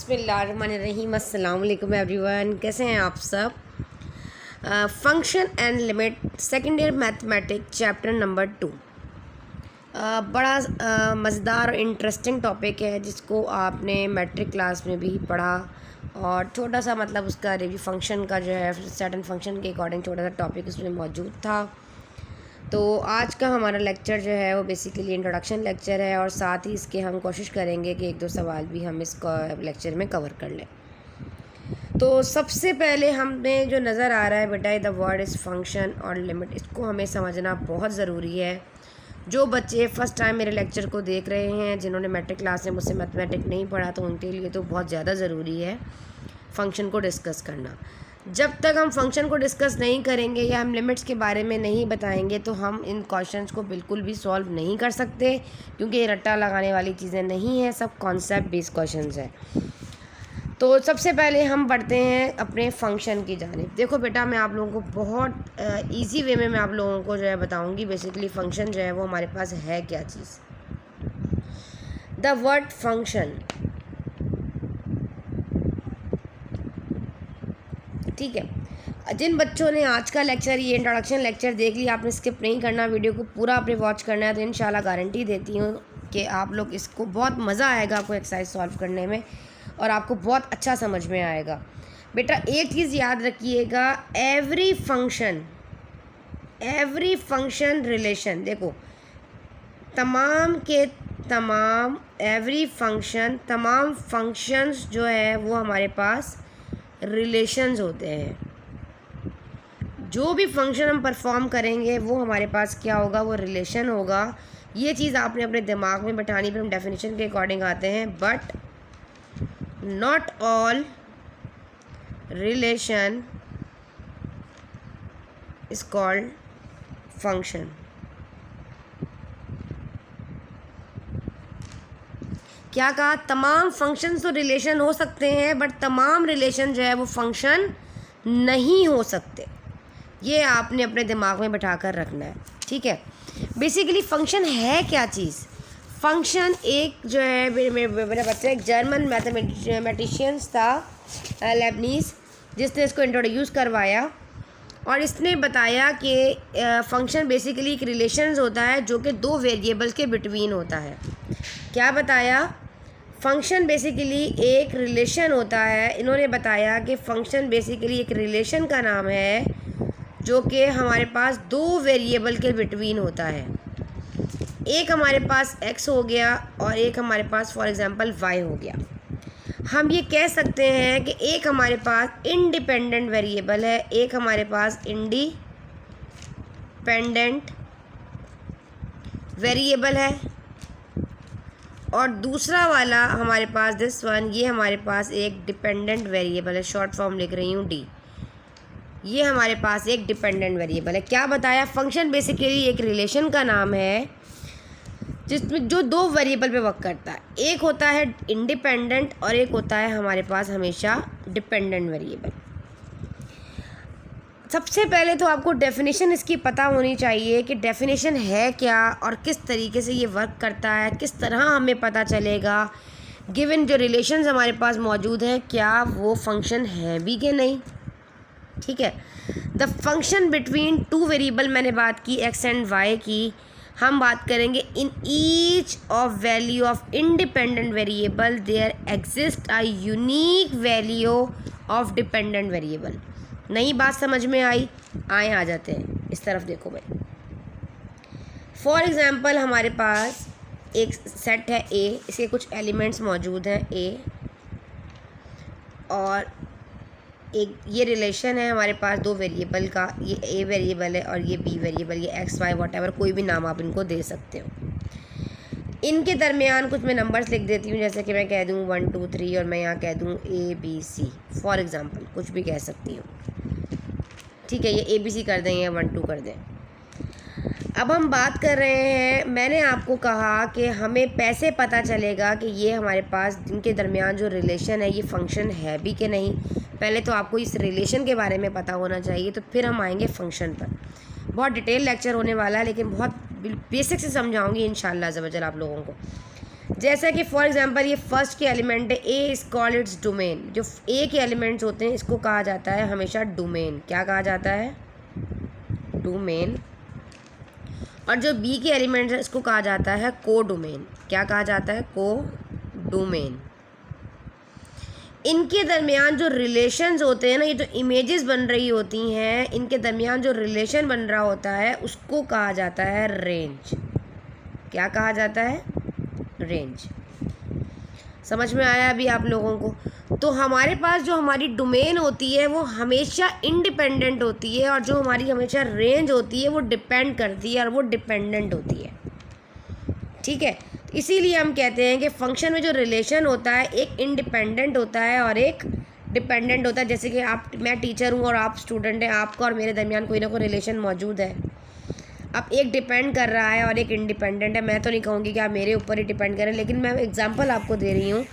बिस्मिल्लाहिर्रहमानिर्रहीम। अस्सलाम वालेकुम एवरीवन, कैसे हैं आप सब। Function and limit second year mathematics chapter number 2 बड़ा मज़ेदार और इंटरेस्टिंग टॉपिक है जिसको आपने मैट्रिक क्लास में भी पढ़ा और छोटा सा मतलब उसका रिव्यू फंक्शन का जो है सर्टेन फंक्शन के अकॉर्डिंग छोटा सा टॉपिक उसमें मौजूद था। तो आज का हमारा लेक्चर जो है वो बेसिकली इंट्रोडक्शन लेक्चर है और साथ ही इसके हम कोशिश करेंगे कि एक दो सवाल भी हम इस लेक्चर में कवर कर लें। तो सबसे पहले हमें जो नज़र आ रहा है बेटा द वर्ड इज़ फंक्शन और लिमिट, इसको हमें समझना बहुत ज़रूरी है। जो बच्चे फ़र्स्ट टाइम मेरे लेक्चर को देख रहे हैं, जिन्होंने मैट्रिक क्लास में मुझसे मैथमेटिक्स नहीं पढ़ा, तो उनके लिए तो बहुत ज़्यादा ज़रूरी है फ़ंक्शन को डिस्कस करना। जब तक हम फंक्शन को डिस्कस नहीं करेंगे या हम लिमिट्स के बारे में नहीं बताएंगे तो हम इन क्वेश्चंस को बिल्कुल भी सॉल्व नहीं कर सकते, क्योंकि ये रट्टा लगाने वाली चीज़ें नहीं हैं, सब कॉन्सेप्ट बेस्ड क्वेश्चंस हैं। तो सबसे पहले हम बढ़ते हैं अपने फंक्शन की जानिब। देखो बेटा, मैं आप लोगों को बहुत इजी वे में मैं आप लोगों को जो है बताऊँगी बेसिकली फ़ंक्शन जो है वो हमारे पास है क्या चीज़। द वर्ड फंक्शन, ठीक है। जिन बच्चों ने आज का लेक्चर ये इंट्रोडक्शन लेक्चर देख लिया, आपने स्किप नहीं करना, वीडियो को पूरा आपने वॉच करना है, तो इंशाल्लाह गारंटी देती हूँ कि आप लोग इसको बहुत मज़ा आएगा आपको एक्सरसाइज सॉल्व करने में और आपको बहुत अच्छा समझ में आएगा। बेटा एक चीज़ याद रखिएगा, एवरी फंक्शन रिलेशन, देखो तमाम के तमाम एवरी फंक्शन, तमाम फंक्शंस जो है वो हमारे पास रिलेशंस होते हैं। जो भी फंक्शन हम परफॉर्म करेंगे वो हमारे पास क्या होगा, वो रिलेशन होगा। ये चीज़ आपने अपने दिमाग में बैठानी, पर हम डेफिनेशन के अकॉर्डिंग आते हैं। But not all relation is called function. क्या कहा, तमाम फंक्शंस तो रिलेशन हो सकते हैं बट तमाम रिलेशन जो है वो फंक्शन नहीं हो सकते। ये आपने अपने दिमाग में बैठा कर रखना है, ठीक है। बेसिकली फंक्शन है क्या चीज़। फंक्शन एक जो है मेरा बच्चा एक जर्मन मैथमेटिशियंस था लेबनीज़, जिसने इसको इंट्रोड्यूस करवाया और इसने बताया कि फंक्शन बेसिकली एक रिलेशंस होता है जो कि दो वेरिएबल्स के बिटवीन होता है। क्या बताया, फंक्शन बेसिकली एक रिलेशन होता है। इन्होंने बताया कि फंक्शन बेसिकली एक रिलेशन का नाम है जो कि हमारे पास दो वेरिएबल के बिटवीन होता है। एक हमारे पास x हो गया और एक हमारे पास फॉर एग्जांपल y हो गया। हम ये कह सकते हैं कि एक हमारे पास इंडिपेंडेंट वेरिएबल है, एक हमारे पास इंडिपेंडेंट वेरिएबल है और दूसरा वाला हमारे पास दिस वन, ये हमारे पास एक डिपेंडेंट वेरिएबल है। शॉर्ट फॉर्म लिख रही हूँ डी। ये हमारे पास एक डिपेंडेंट वेरिएबल है। क्या बताया, फंक्शन बेसिकली एक रिलेशन का नाम है जिसमें जो दो वेरिएबल पे वर्क करता है। एक होता है इंडिपेंडेंट और एक होता है हमारे पास हमेशा डिपेंडेंट वेरिएबल। सबसे पहले तो आपको डेफिनेशन इसकी पता होनी चाहिए कि डेफिनेशन है क्या और किस तरीके से ये वर्क करता है, किस तरह हमें पता चलेगा गिवन जो रिलेशंस हमारे पास मौजूद हैं क्या वो फंक्शन है भी कि नहीं, ठीक है। The function between two variable, मैंने बात की x एंड y की, हम बात करेंगे in each of value of independent variable there exist a unique value of dependent variable. नई बात समझ में आई, आए आ जाते हैं इस तरफ। देखो भाई, फॉर एग्ज़ाम्पल हमारे पास एक सेट है A, इसके कुछ एलिमेंट्स मौजूद हैं A और एक ये रिलेशन है हमारे पास दो वेरिएबल का, ये A वेरिएबल है और ये B वेरिएबल, ये x y वॉटेवर कोई भी नाम आप इनको दे सकते हो। इनके दरमियान कुछ मैं नंबर्स लिख देती हूँ, जैसे कि मैं कह दूँ 1 2 3 और मैं यहाँ कह दूँ ABC फॉर एग्ज़ाम्पल, कुछ भी कह सकती हूँ, ठीक है। ये ABC कर दें या 1 2 कर दें। अब हम बात कर रहे हैं, मैंने आपको कहा कि हमें पैसे पता चलेगा कि ये हमारे पास इनके दरमियान जो रिलेशन है ये फंक्शन है भी कि नहीं। पहले तो आपको इस रिलेशन के बारे में पता होना चाहिए, तो फिर हम आएंगे फंक्शन पर। बहुत डिटेल लेक्चर होने वाला है लेकिन बहुत बेसिक से समझाऊंगी इंशाल्लाह अज़्ज़ा वजल आप लोगों को। जैसा कि फॉर एग्जांपल ये फर्स्ट के एलिमेंट है, ए इज कॉल्ड इट्स डोमेन। जो ए के एलिमेंट्स होते हैं इसको कहा जाता है हमेशा डोमेन। क्या कहा जाता है? डोमेन। और जो बी के एलिमेंट्स है इसको कहा जाता है को डोमेन। क्या कहा जाता है? को डोमेन। इनके दरमियान जो रिलेशंस होते हैं ना, ये जो इमेजेस बन रही होती हैं, इनके दरमियान जो रिलेशन बन रहा होता है उसको कहा जाता है रेंज। क्या कहा जाता है? रेंज। समझ में आया अभी आप लोगों को? तो हमारे पास जो हमारी डोमेन होती है वो हमेशा इंडिपेंडेंट होती है, और जो हमारी हमेशा रेंज होती है वो डिपेंड करती है और वो डिपेंडेंट होती है। ठीक है, इसीलिए हम कहते हैं कि फंक्शन में जो रिलेशन होता है एक इंडिपेंडेंट होता है और एक डिपेंडेंट होता है। जैसे कि मैं टीचर हूँ और आप स्टूडेंट हैं, आपका और मेरे दरमियान कोई ना कोई रिलेशन मौजूद है। अब एक डिपेंड कर रहा है और एक इंडिपेंडेंट है। मैं तो नहीं कहूँगी कि आप मेरे ऊपर ही डिपेंड करें, लेकिन मैं एग्जांपल आपको दे रही हूँ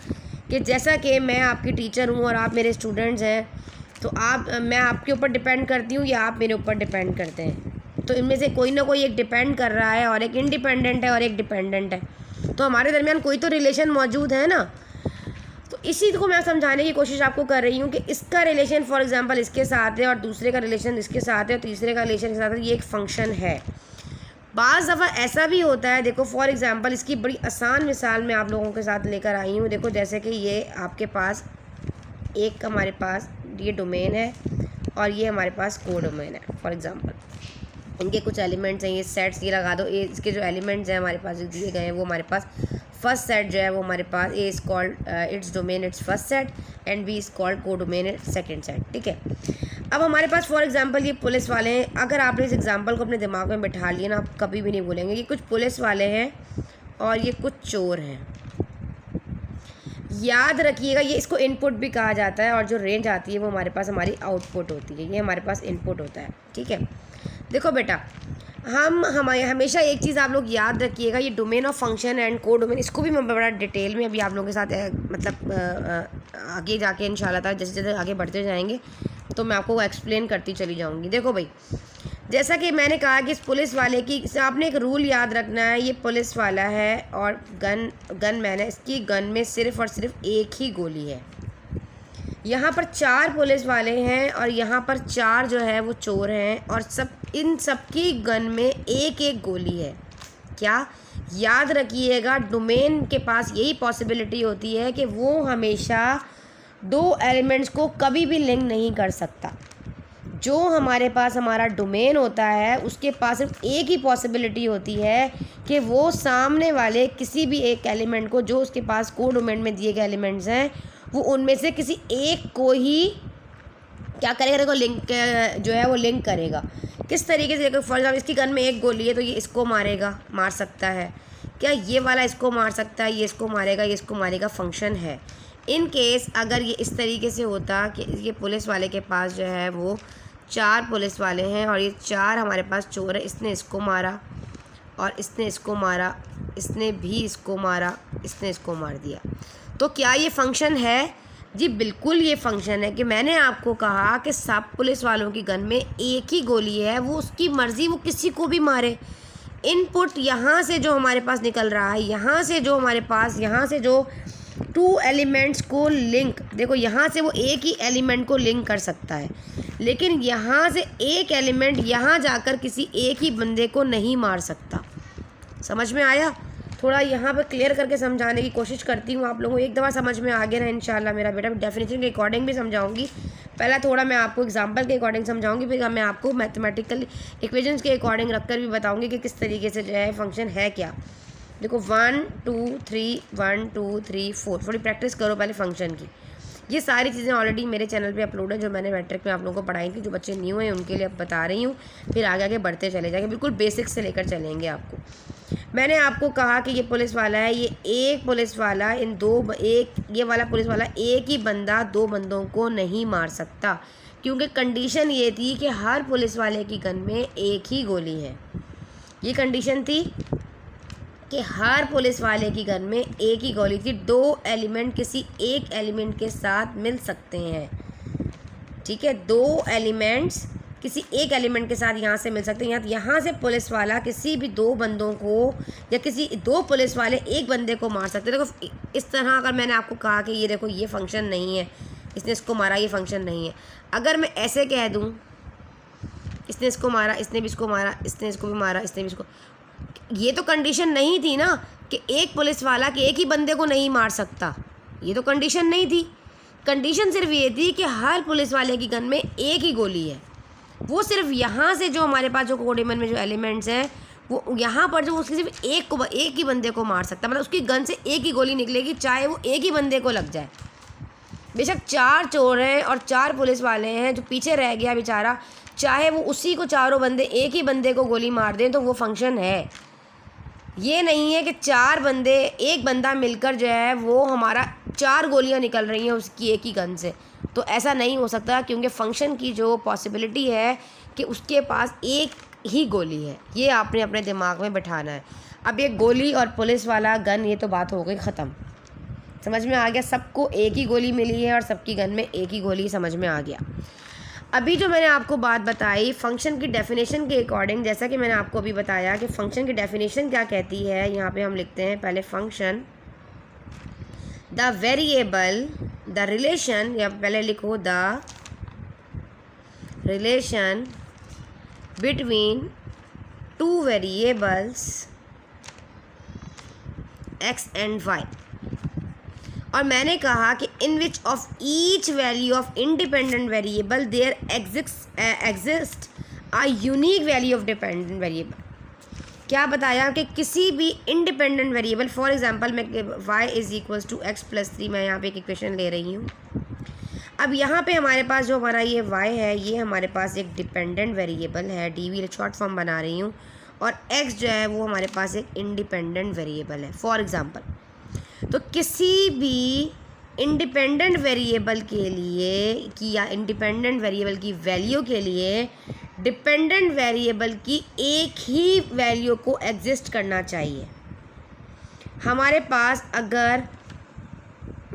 कि जैसा कि मैं आपकी टीचर हूँ और आप मेरे स्टूडेंट्स हैं, तो मैं आपके ऊपर डिपेंड करती हूँ या आप मेरे ऊपर डिपेंड करते हैं। तो इनमें से कोई ना कोई एक डिपेंड कर रहा है और एक इंडिपेंडेंट है और एक डिपेंडेंट है, तो हमारे दरमियान कोई तो रिलेशन मौजूद है ना। तो इसी को मैं समझाने की कोशिश आपको कर रही हूँ कि इसका रिलेशन फॉर एग्जांपल इसके साथ है और दूसरे का रिलेशन इसके साथ है और तीसरे का रिलेशन इसके साथ है। ये एक फंक्शन है। बाज़ दफ़ा ऐसा भी होता है, देखो फॉर एग्जांपल इसकी बड़ी आसान मिसाल मैं आप लोगों के साथ लेकर आई हूँ। देखो जैसे कि ये आपके पास एक हमारे पास ये डोमेन है और ये हमारे पास को डोमेन है। फॉर एग्जांपल इनके कुछ एलिमेंट्स हैं, ये सेट्स ये लगा दो। ये इसके जो एलिमेंट्स हैं हमारे पास जो दिए गए हैं वो हमारे पास फर्स्ट सेट जो है वो हमारे पास A is called its domain its first set and B is called codomain its second set. ठीक है, अब हमारे पास फॉर एग्जांपल ये पुलिस वाले हैं। अगर आपने इस एग्जांपल को अपने दिमाग में बैठा लिया ना, आप कभी भी नहीं भूलेंगे। ये कुछ पुलिस वाले हैं और ये कुछ चोर हैं। याद रखिएगा, ये इसको इनपुट भी कहा जाता है और जो रेंज आती है वो हमारे पास हमारी आउटपुट होती है। ये हमारे पास इनपुट होता है। ठीक है, देखो बेटा, हमेशा एक चीज़ आप लोग याद रखिएगा, ये डोमेन ऑफ फंक्शन एंड को डोमेन, इसको भी मैं बड़ा डिटेल में अभी आप लोगों के साथ मतलब आगे जाके इंशाल्लाह ताला जैसे जैसे आगे बढ़ते जाएंगे तो मैं आपको एक्सप्लेन करती चली जाऊंगी। देखो भाई, जैसा कि मैंने कहा कि इस पुलिस वाले की आपने एक रूल याद रखना है। ये पुलिस वाला है और गन मैन है। इसकी गन में सिर्फ़ और सिर्फ एक ही गोली है। यहाँ पर 4 पुलिस वाले हैं और यहाँ पर 4 जो है वो चोर हैं और इन सब की गन में एक एक गोली है। क्या याद रखिएगा, डोमेन के पास यही पॉसिबिलिटी होती है कि वो हमेशा 2 एलिमेंट्स को कभी भी लिंक नहीं कर सकता। जो हमारे पास हमारा डोमेन होता है उसके पास सिर्फ एक ही पॉसिबिलिटी होती है कि वो सामने वाले किसी भी एक एलिमेंट को, जो उसके पास को डोमेन में दिए गए एलिमेंट्स हैं, वो उनमें से किसी एक को ही क्या करेगा, देखो लिंक जो है वो लिंक करेगा। किस तरीके से? देखो फॉर एग्जाम्पल इसकी गन में एक गोली है तो ये इसको मार सकता है। क्या ये वाला इसको मार सकता है? ये इसको मारेगा, ये इसको मारेगा। फंक्शन है। इन केस अगर ये इस तरीके से होता कि ये पुलिस वाले के पास जो है वो 4 पुलिस वाले हैं और ये 4 हमारे पास चोर है। इसने इसको मारा और इसने इसको मारा, इसने भी इसको मारा, इसने इसको मार दिया। तो क्या ये फंक्शन है? जी बिल्कुल ये फंक्शन है। कि मैंने आपको कहा कि सब पुलिस वालों की गन में एक ही गोली है, वो उसकी मर्ज़ी वो किसी को भी मारे। इनपुट यहाँ से जो हमारे पास निकल रहा है, यहाँ से जो हमारे पास यहाँ से जो 2 एलिमेंट्स को लिंक, देखो यहाँ से वो एक ही एलिमेंट को लिंक कर सकता है, लेकिन यहाँ से एक एलिमेंट यहाँ जाकर किसी एक ही बंदे को नहीं मार सकता। समझ में आया? थोड़ा यहाँ पर क्लियर करके समझाने की कोशिश करती हूँ आप लोगों को। एक दफ़ा समझ में आ गया ना इंशाल्लाह मेरा बेटा। डेफिनेशन के अकॉर्डिंग भी समझाऊंगी। पहला थोड़ा मैं आपको एग्जांपल के अकॉर्डिंग समझाऊंगी, फिर मैं आपको मैथमेटिकल इक्वेशंस के अकॉर्डिंग रखकर भी बताऊंगी कि किस तरीके से जो है फंक्शन है क्या। देखो 1 2 3 1 2 3 4, थोड़ी प्रैक्टिस करो पहले फंक्शन की। ये सारी चीज़ें ऑलरेडी मेरे चैनल पे अपलोड है, जो मैंने मैट्रिक में आप लोगों को पढ़ाई थी। जो बच्चे न्यू हैं उनके लिए अब बता रही हूँ, फिर आगे आगे बढ़ते चले जाएंगे। बिल्कुल बेसिक से लेकर चलेंगे आपको। मैंने आपको कहा कि ये पुलिस वाला है, ये एक पुलिस वाला ये वाला पुलिस वाला एक ही बंदा 2 बंदों को नहीं मार सकता, क्योंकि कंडीशन ये थी कि हर पुलिस वाले की गन में एक ही गोली है। ये कंडीशन थी कि हर पुलिस वाले की गन में एक ही गोली थी। 2 एलिमेंट किसी एक एलिमेंट के साथ मिल सकते हैं। ठीक है, 2 एलिमेंट्स किसी एक एलिमेंट के साथ यहाँ से मिल सकते हैं। यहाँ से पुलिस वाला किसी भी दो बंदों को या किसी दो पुलिस वाले एक बंदे को मार सकते हैं। देखो इस तरह अगर मैंने आपको कहा कि ये देखो ये फंक्शन नहीं है, इसने इसको मारा, ये फंक्शन नहीं है। अगर मैं ऐसे कह दूँ इसने इसको मारा, इसने भी इसको मारा, इसने इसको भी मारा, इसने भी इसको, ये तो कंडीशन नहीं थी ना कि एक पुलिस वाला कि एक ही बंदे को नहीं मार सकता। ये तो कंडीशन नहीं थी। कंडीशन सिर्फ ये थी कि हर पुलिस वाले की गन में एक ही गोली है। वो सिर्फ यहाँ से जो हमारे पास जो कोड इमेज में जो एलिमेंट्स हैं वो यहाँ पर जो उसकी सिर्फ एक ही बंदे को मार सकता, मतलब उसकी गन से एक ही गोली निकलेगी, चाहे वो एक ही बंदे को लग जाए। बेशक 4 चोर हैं और 4 पुलिस वाले हैं, जो पीछे रह गया बेचारा, चाहे वो उसी को चारों बंदे एक ही बंदे को गोली मार दें तो वो फंक्शन है। ये नहीं है कि 4 बंदे एक बंदा मिलकर जो है वो हमारा 4 गोलियां निकल रही हैं उसकी एक ही गन से, तो ऐसा नहीं हो सकता, क्योंकि फंक्शन की जो पॉसिबिलिटी है कि उसके पास एक ही गोली है, ये आपने अपने दिमाग में बिठाना है। अब ये गोली और पुलिस वाला गन, ये तो बात हो गई ख़त्म। समझ में आ गया, सबको एक ही गोली मिली है और सबकी गन में एक ही गोली, समझ में आ गया। अभी जो मैंने आपको बात बताई फ़ंक्शन की डेफिनेशन के अकॉर्डिंग, जैसा कि मैंने आपको अभी बताया कि फ़ंक्शन की डेफिनेशन क्या कहती है, यहाँ पे हम लिखते हैं पहले function the variable the relation, या पहले लिखो the relation between 2 variables x and y। और मैंने कहा कि in which of each value of independent variable there exist a unique value of dependent variable. क्या बताया कि किसी भी इंडिपेंडेंट वेरिएबल, फॉर एग्जांपल मैं y is equals to x plus 3, मैं यहाँ पे एक इक्वेशन ले रही हूँ। अब यहाँ पे हमारे पास जो हमारा ये y है, ये हमारे पास एक डिपेंडेंट वेरिएबल है, डी शॉर्ट फॉर्म बना रही हूँ, और x जो है वो हमारे पास एक इंडिपेंडेंट वेरिएबल है फॉर एग्ज़ाम्पल। तो किसी भी इंडिपेंडेंट वेरिएबल के लिए कि या इंडिपेंडेंट वेरिएबल की वैल्यू के लिए डिपेंडेंट वेरिएबल की एक ही वैल्यू को एग्जिस्ट करना चाहिए। हमारे पास अगर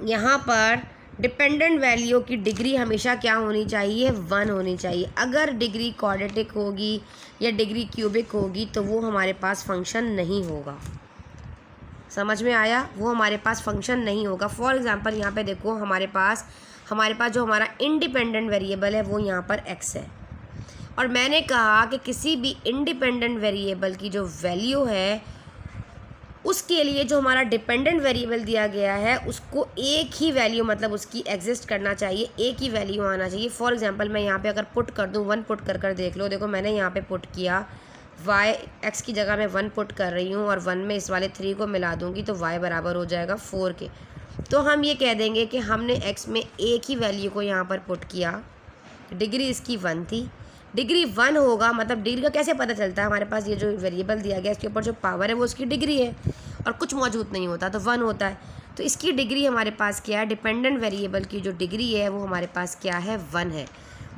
यहाँ पर डिपेंडेंट वैल्यू की डिग्री हमेशा क्या होनी चाहिए, 1 होनी चाहिए। अगर डिग्री क्वाड्रेटिक होगी या डिग्री क्यूबिक होगी तो वो हमारे पास फंक्शन नहीं होगा। समझ में आया, वो हमारे पास फंक्शन नहीं होगा। फॉर एग्जांपल यहाँ पे देखो हमारे पास जो हमारा इंडिपेंडेंट वेरिएबल है वो यहाँ पर x है, और मैंने कहा कि किसी भी इंडिपेंडेंट वेरिएबल की जो वैल्यू है उसके लिए जो हमारा डिपेंडेंट वेरिएबल दिया गया है उसको एक ही वैल्यू, मतलब उसकी एग्जिस्ट करना चाहिए, एक ही वैल्यू आना चाहिए। फॉर एग्जांपल मैं यहाँ पे अगर पुट कर दूँ 1 पुट कर देख लो, देखो मैंने यहाँ पे पुट किया y, x की जगह मैं 1 पुट कर रही हूँ और 1 में इस वाले 3 को मिला दूँगी तो y बराबर हो जाएगा 4 के। तो हम ये कह देंगे कि हमने x में एक ही वैल्यू को यहाँ पर पुट किया, डिग्री इसकी 1 थी, डिग्री 1 होगा, मतलब डिग्री का कैसे पता चलता है, हमारे पास ये जो वेरिएबल दिया गया इसके ऊपर जो पावर है वो उसकी डिग्री है और कुछ मौजूद नहीं होता तो 1 होता है। तो इसकी डिग्री हमारे पास क्या है, डिपेंडेंट वेरिएबल की जो डिग्री है वो हमारे पास क्या है, 1 है।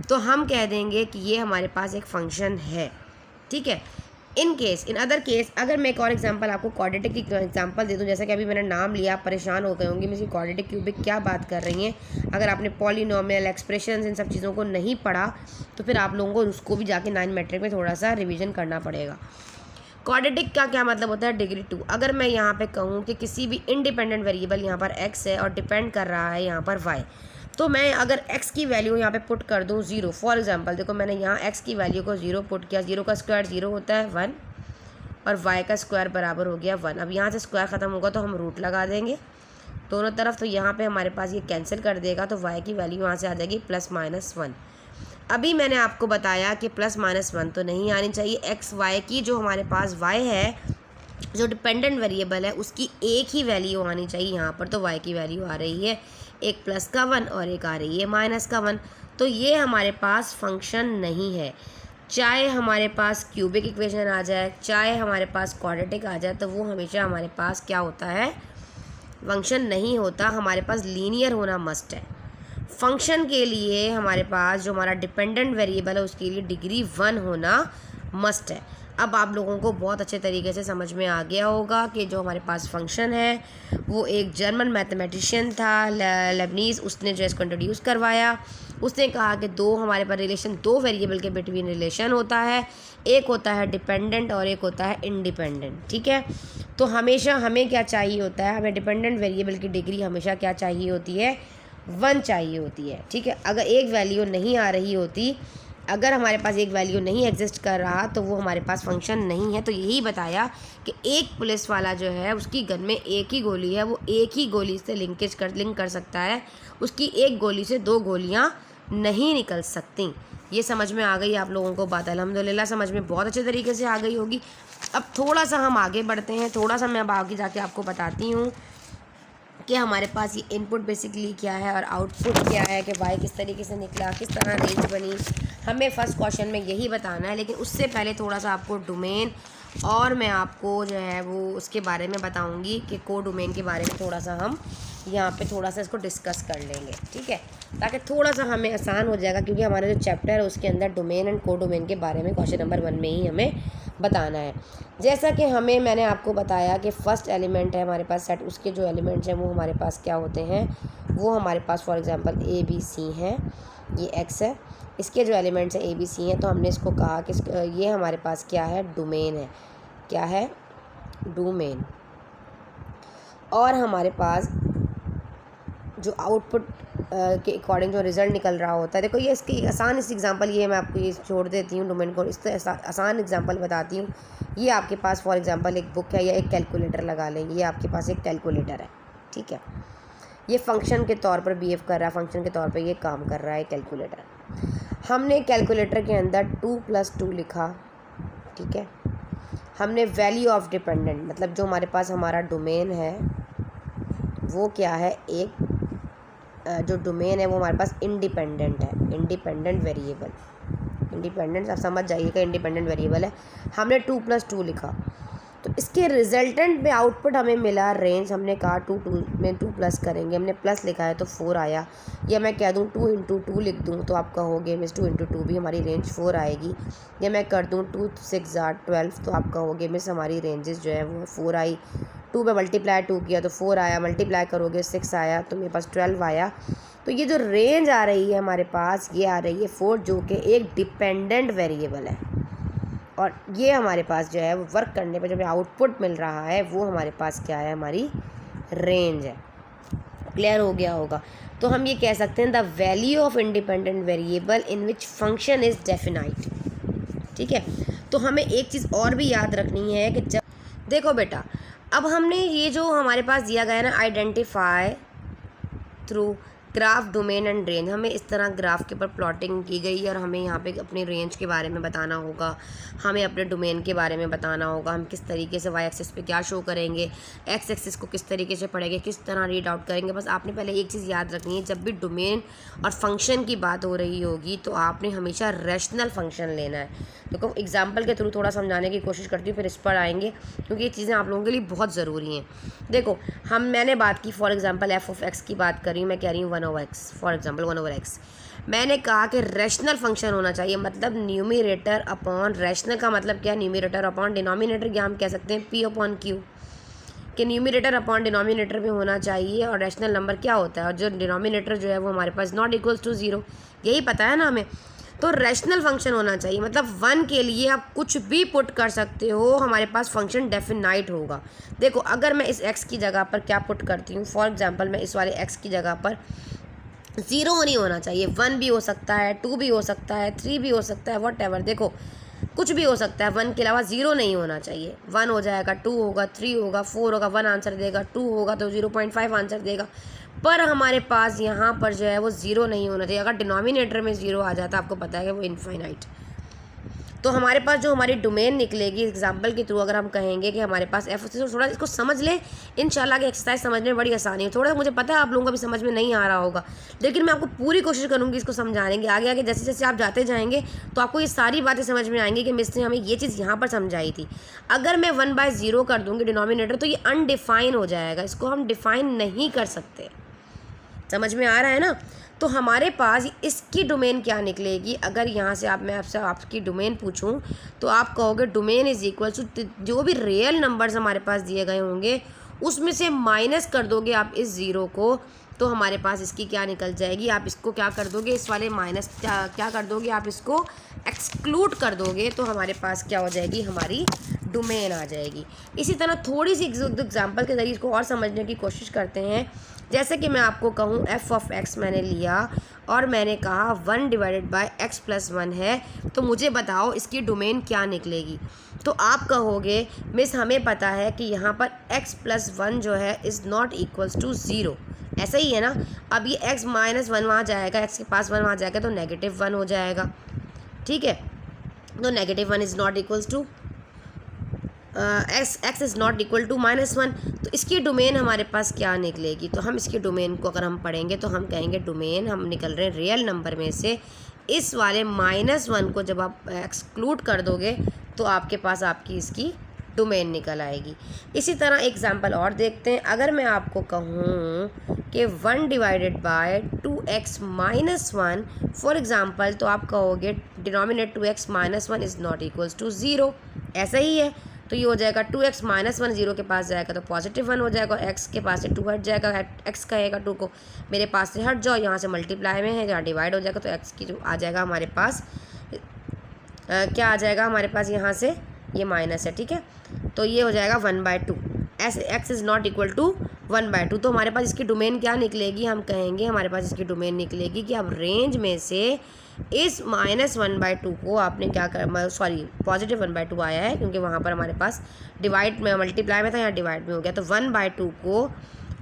तो हम कह देंगे कि ये हमारे पास एक फंक्शन है, ठीक है। इन अदर केस, अगर मैं एक और एग्जांपल आपको क्वाड्रेटिक की एग्जांपल दे दूं, जैसा कि अभी मैंने नाम लिया, आप परेशान हो गए होंगे मुझे क्वाड्रेटिक क्यूबिक क्या बात कर रही हैं। अगर आपने पॉलिनोमियल एक्सप्रेशंस इन सब चीज़ों को नहीं पढ़ा तो फिर आप लोगों को उसको भी जाके 9 मैट्रिक में थोड़ा सा रिविज़न करना पड़ेगा। क्वाड्रेटिक का क्या मतलब होता है, डिग्री 2। अगर मैं यहाँ पर कहूँ कि किसी भी इंडिपेंडेंट वेरिएबल यहाँ पर x है और डिपेंड कर रहा है यहाँ पर y, तो मैं अगर x की वैल्यू यहाँ पे पुट कर दूँ 0, फॉर एग्जांपल देखो मैंने यहाँ x की वैल्यू को 0 पुट किया, 0 का स्क्वायर 0 होता है 1 और y का स्क्वायर बराबर हो गया 1। अब यहाँ से स्क्वायर ख़त्म होगा तो हम रूट लगा देंगे दोनों तरफ, तो यहाँ पे हमारे पास ये कैंसिल कर देगा, तो y की वैल्यू यहाँ से आ जाएगी +-1। अभी मैंने आपको बताया कि +-1 तो नहीं आनी चाहिए, x y की जो हमारे पास y है जो डिपेंडेंट वेरिएबल है उसकी एक ही वैल्यू आनी चाहिए यहाँ पर, तो y की वैल्यू आ रही है एक +1 और एक आ रही है -1। तो ये हमारे पास फंक्शन नहीं है। चाहे हमारे पास क्यूबिक इक्वेशन आ जाए, चाहे हमारे पास क्वाड्रेटिक आ जाए, तो वो हमेशा हमारे पास क्या होता है, फंक्शन नहीं होता। हमारे पास लीनियर होना मस्ट है। फंक्शन के लिए हमारे पास जो हमारा डिपेंडेंट वेरिएबल है उसके लिए डिग्री 1 होना मस्ट है। अब आप लोगों को बहुत अच्छे तरीके से समझ में आ गया होगा कि जो हमारे पास फंक्शन है वो एक जर्मन मैथमेटिशियन था लेबनीज़, उसने जो इसको इंट्रोड्यूस करवाया। उसने कहा कि हमारे पास रिलेशन दो वेरिएबल के बिटवीन रिलेशन होता है, एक होता है डिपेंडेंट और एक होता है इंडिपेंडेंट। ठीक है, तो हमेशा हमें क्या चाहिए होता है, हमें डिपेंडेंट वेरिएबल की डिग्री हमेशा क्या चाहिए होती है, 1 चाहिए होती है। ठीक है, अगर एक वैल्यू नहीं आ रही होती, अगर हमारे पास एक वैल्यू नहीं एग्जिस्ट कर रहा तो वो हमारे पास फंक्शन नहीं है। तो यही बताया कि एक पुलिस वाला जो है उसकी गन में एक ही गोली है, वो एक ही गोली से लिंक कर सकता है, उसकी एक गोली से 2 गोलियां नहीं निकल सकती। ये समझ में आ गई आप लोगों को बात, अल्हम्दुलिल्लाह समझ में बहुत अच्छे तरीके से आ गई होगी। अब थोड़ा सा हम आगे बढ़ते हैं, थोड़ा सा मैं अब आगे जाके आपको बताती हूँ कि हमारे पास ये इनपुट बेसिकली क्या है और आउटपुट क्या है, कि वाई किस तरीके से निकला, किस तरह रेंज बनी, हमें फर्स्ट क्वेश्चन में यही बताना है। लेकिन उससे पहले थोड़ा सा आपको डोमेन और मैं आपको जो है वो उसके बारे में बताऊंगी कि को डोमेन के बारे में थोड़ा सा हम यहाँ पे थोड़ा सा इसको डिस्कस कर लेंगे। ठीक है, ताकि थोड़ा सा हमें आसान हो जाएगा, क्योंकि हमारा जो चैप्टर है उसके अंदर डोमेन एंड को डोमेन के बारे में क्वेश्चन नंबर 1 में ही हमें बताना है। जैसा कि मैंने आपको बताया कि फ़र्स्ट एलिमेंट है हमारे पास सेट, उसके जो एलिमेंट्स हैं वो हमारे पास क्या होते हैं, वो हमारे पास फॉर एग्जांपल ABC हैं, ये X है, इसके जो एलिमेंट्स हैं ABC हैं। तो हमने इसको कहा कि ये हमारे पास क्या है, डोमेन है। क्या है, डोमेन। और हमारे पास जो आउटपुट के अकॉर्डिंग जो रिज़ल्ट निकल रहा होता है, देखो ये इसकी आसान इस एग्जांपल ये मैं आपको ये छोड़ देती हूँ डोमेन को, इस तरह आसान एग्जांपल बताती हूँ। ये आपके पास फॉर एग्जांपल एक बुक है या एक कैलकुलेटर लगा लेंगे, ये आपके पास एक कैलकुलेटर है। ठीक है, ये फंक्शन के तौर पर बिहेव कर रहा है, फंक्शन के तौर पर ये काम कर रहा है कैलकुलेटर। हमने कैलकुलेटर के अंदर 2 + 2 लिखा। ठीक है, हमने वैल्यू ऑफ डिपेंडेंट, मतलब जो हमारे पास हमारा डोमेन है वो क्या है, एक जो डोमेन है वो हमारे पास इंडिपेंडेंट है, इंडिपेंडेंट वेरिएबल, इंडिपेंडेंट आप समझ जाइएगा, इंडिपेंडेंट वेरिएबल है। हमने 2 + 2 लिखा, तो इसके रिजल्टेंट में आउटपुट हमें मिला रेंज। हमने कहा 2 में 2 प्लस करेंगे, हमने प्लस लिखा है तो 4 आया। या मैं कह दूं 2 × 2 लिख दूं तो आप कहोगे मिस 2 × 2 भी हमारी रेंज 4 आएगी। या मैं कर दूं 2 × 6 = 12 तो आप कहोगे मिस हमारी रेंजेस जो है वो 4 आई। 2 में मल्टीप्लाई 2 किया तो 4 आया, मल्टीप्लाई करोगे 6 आया, तो मेरे पास 12 आया। तो ये जो रेंज आ रही है हमारे पास, ये आ रही है 4, जो कि एक डिपेंडेंट वेरिएबल है। और ये हमारे पास जो है वो वर्क करने पर जो हमें आउटपुट मिल रहा है वो हमारे पास क्या है, हमारी रेंज है। क्लियर हो गया होगा। तो हम ये कह सकते हैं the value of independent variable in which function is definite. ठीक है, तो हमें एक चीज़ और भी याद रखनी है कि जब देखो बेटा, अब हमने ये जो हमारे पास दिया गया है ना, identify through graph domain and range, हमें इस तरह ग्राफ के ऊपर प्लॉटिंग की गई है और हमें यहाँ पे अपनी रेंज के बारे में बताना होगा, हमें अपने डोमेन के बारे में बताना होगा, हम किस तरीके से वाई एक्सिस पे क्या शो करेंगे, एक्स एक्सिस को किस तरीके से पढ़ेंगे, किस तरह रीड आउट करेंगे। बस आपने पहले एक चीज़ याद रखनी है, जब भी डोमेन और फंक्शन की बात हो रही होगी तो आपने हमेशा रैशनल फंक्शन लेना है। देखो एग्जाम्पल के थ्रू थोड़ा समझाने की कोशिश करती हूँ, फिर इस पर आएंगे क्योंकि ये चीज़ें आप लोगों के लिए बहुत ज़रूरी हैं। देखो मैंने बात की फॉर एग्जांपल f(x) की बात करी, मैं कह रही हूँ 1/x, फॉर एग्जांपल 1/x। मैंने कहा कि रैशनल फंक्शन होना चाहिए, मतलब न्यूमरेटर अपॉन, रैशनल का मतलब क्या है, न्यूमरेटर अपॉन डिनोमिनेटर, या हम कह सकते हैं p/q, कि न्यूमरेटर अपॉन डिनोमिनेटर में होना चाहिए। और रैशनल नंबर क्या होता है, और जो डिनोमिनेटर जो है वो हमारे पास नॉट इक्वल्स टू 0, यही पता है ना हमें। तो रैशनल फंक्शन होना चाहिए, मतलब 1 के लिए आप कुछ भी पुट कर सकते हो, हमारे पास फंक्शन डेफिनाइट होगा। देखो अगर मैं इस x की जगह पर क्या पुट करती हूँ, फॉर एग्जांपल मैं इस वाले x की जगह पर 0 नहीं होना चाहिए, 1 भी हो सकता है, 2 भी हो सकता है, 3 भी हो सकता है, व्हाटएवर, देखो कुछ भी हो सकता है, 1 के अलावा 0 नहीं होना चाहिए। 1 हो जाएगा, 2 होगा, 3 होगा, 4 होगा, 1 आंसर देगा, 2 होगा तो 0.5 आंसर देगा। पर हमारे पास यहाँ पर जो है वो 0 नहीं होना चाहिए। अगर डिनोमिनेटर में 0 आ जाता है, आपको पता है कि वो इनफाइनाइट। तो हमारे पास जो हमारी डोमेन निकलेगी एग्जाम्पल के थ्रू, अगर हम कहेंगे कि हमारे पास एफ, थोड़ा इसको समझ लें, इंशाल्लाह की एक्सरसाइज समझने में बड़ी आसानी है। थोड़ा मुझे पता है आप लोगों को भी समझ में नहीं आ रहा होगा, लेकिन मैं आपको पूरी कोशिश करूँगी इसको समझाने की। आगे आगे जैसे जैसे आप जाते जाएंगे तो आपको ये सारी बातें समझ में आएंगी कि मिस ने हमें ये चीज़ यहाँ पर समझाई थी। अगर मैं 1/0 कर दूँगी डिनोमिनेटर तो ये अनडिफाइन हो जाएगा, इसको हम डिफाइन नहीं कर सकते। समझ में आ रहा है ना। तो हमारे पास इसकी डोमेन क्या निकलेगी, अगर यहाँ से मैं आपसे आपकी डोमेन पूछूं तो आप कहोगे डोमेन इज इक्वल टू जो भी रियल नंबर्स हमारे पास दिए गए होंगे उसमें से माइनस कर दोगे आप इस ज़ीरो को, तो हमारे पास इसकी क्या निकल जाएगी। आप इसको क्या कर दोगे, इस वाले माइनस क्या कर दोगे, आप इसको एक्सक्लूड कर दोगे, तो हमारे पास क्या हो जाएगी, हमारी डोमेन आ जाएगी। इसी तरह थोड़ी सी एग्जांपल के ज़रिए इसको और समझने की कोशिश करते हैं। जैसे कि मैं आपको कहूँ एफ ऑफ एक्स मैंने लिया और मैंने कहा 1 डिवाइडेड बाय एक्स प्लस 1 है, तो मुझे बताओ इसकी डोमेन क्या निकलेगी। तो आप कहोगे मिस हमें पता है कि यहाँ पर x प्लस 1 जो है इज़ नॉट इक्वल्स टू 0, ऐसा ही है ना। अब ये x माइनस 1 वहाँ जाएगा, x के पास 1 वहाँ जाएगा तो नेगेटिव 1 हो जाएगा, ठीक है। तो negative 1 is not equals to x is not equal to -1। तो इसकी डोमेन हमारे पास क्या निकलेगी, तो हम इसकी डोमेन को अगर हम पढ़ेंगे तो हम कहेंगे डोमेन हम निकल रहे हैं रियल नंबर में से इस वाले -1 को जब आप एक्सक्लूड कर दोगे तो आपके पास आपकी इसकी डोमेन निकल आएगी। इसी तरह एग्जांपल और देखते हैं। अगर मैं आपको कहूँ कि 1 divided by 2x minus 1 for example, तो आप कहोगे denominate 2x minus 1 is not equals to 0, ऐसा ही है। तो ये हो जाएगा 2x माइनस 1 0 के पास जाएगा तो पॉजिटिव 1 हो जाएगा, x के पास से 2 हट जाएगा, x कहेगा 2 को मेरे पास से हट जाओ, यहाँ से मल्टीप्लाई में है जहाँ डिवाइड हो जाएगा तो x की जो आ जाएगा हमारे पास क्या आ जाएगा हमारे पास, यहाँ से ये माइनस है, ठीक है। तो ये हो जाएगा 1/2, ऐसे x is not equal to 1/2। तो हमारे पास इसकी डोमेन क्या निकलेगी, हम कहेंगे हमारे पास इसकी डोमेन निकलेगी कि अब रेंज में से इस -1/2 को आपने क्या कर, सॉरी पॉजिटिव 1/2 आया है क्योंकि वहाँ पर हमारे पास डिवाइड में मल्टीप्लाई में था, यहाँ डिवाइड में हो गया। तो 1/2 को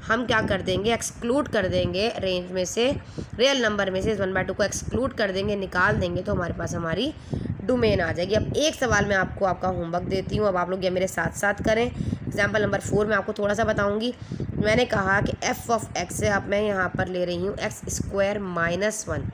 हम क्या कर देंगे, एक्सक्लूड कर देंगे रेंज में से, रियल नंबर में से इस 1/2 को एक्सक्लूड कर देंगे, निकाल देंगे, तो हमारे पास हमारी डोमेन आ जाएगी। अब एक सवाल मैं आपको आपका होमवर्क देती हूँ, अब आप लोग ये मेरे साथ साथ करें। एग्जाम्पल नंबर 4 में आपको थोड़ा सा बताऊँगी। मैंने कहा कि एफ ऑफ एक्स है, अब मैं यहाँ पर ले रही हूँ x² माइनस 1,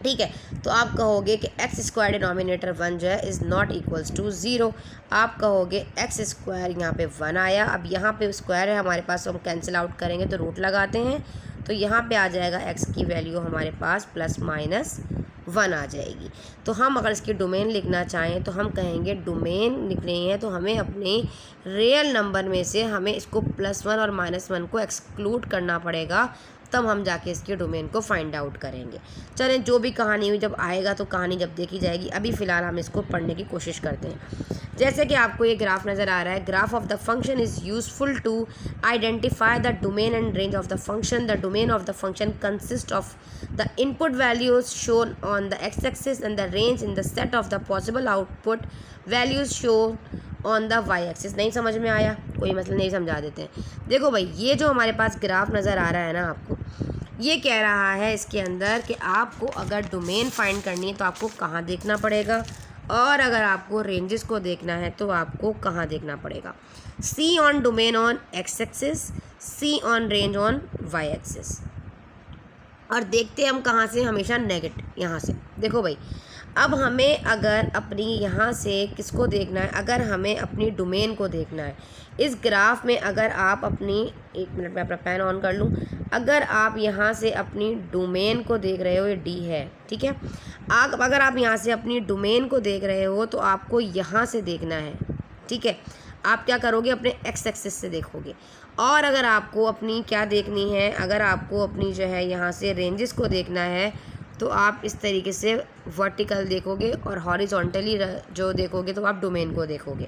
ठीक है। तो आप कहोगे कि x² डिनोमिनेटर 1 जो है इज़ नॉट इक्वल्स टू 0। आप कहोगे x² यहाँ पे 1 आया, अब यहाँ पे स्क्वायर है हमारे पास, तो हम कैंसिल आउट करेंगे तो रूट लगाते हैं, तो यहाँ पे आ जाएगा x की वैल्यू हमारे पास +-1 आ जाएगी। तो हम अगर इसकी डोमेन लिखना चाहें तो हम कहेंगे डोमेन निकली है तो हमें अपने रियल नंबर में से हमें इसको +1 और -1 को एक्सक्लूड करना पड़ेगा, तब हम जाके इसके डोमेन को फाइंड आउट करेंगे। चलें, जो भी कहानी हुई जब आएगा तो कहानी जब देखी जाएगी, अभी फ़िलहाल हम इसको पढ़ने की कोशिश करते हैं। जैसे कि आपको ये ग्राफ नज़र आ रहा है, graph of the function is useful to identify the domain and range of the function. The domain of the function consist of the input values shown on the x axis and the range in the set of the possible output values shown on the y axis. नहीं समझ में आया, कोई मतलब नहीं, समझा देते हैं। देखो भाई, ये जो हमारे पास ग्राफ नज़र आ रहा है ना आपको, ये कह रहा है इसके अंदर कि आपको अगर डोमेन फाइंड करनी है तो आपको कहाँ देखना पड़ेगा, और अगर आपको रेंजेस को देखना है तो आपको कहाँ देखना पड़ेगा। See on domain on x axis, see on range on y axis. और देखते हैं हम कहाँ से, हमेशा नेगेटिव, यहाँ से। देखो भाई, अब हमें अगर अपनी यहाँ से किसको देखना है, अगर हमें अपनी डोमेन को देखना है इस ग्राफ में, अगर आप अपनी, एक मिनट में अपना पेन ऑन कर लूँ, अगर आप यहाँ से अपनी डोमेन को देख रहे हो, ये डी है, ठीक है। अगर आप यहाँ से अपनी डोमेन को देख रहे हो तो आपको यहाँ से देखना है, ठीक है। आप क्या करोगे, अपने एक्स एक्सिस से देखोगे। और अगर आपको अपनी क्या देखनी है, अगर आपको अपनी जो है यहाँ से रेंजेस को देखना है तो आप इस तरीके से वर्टिकल देखोगे, और हॉरिजॉन्टली जो देखोगे तो आप डोमेन को देखोगे,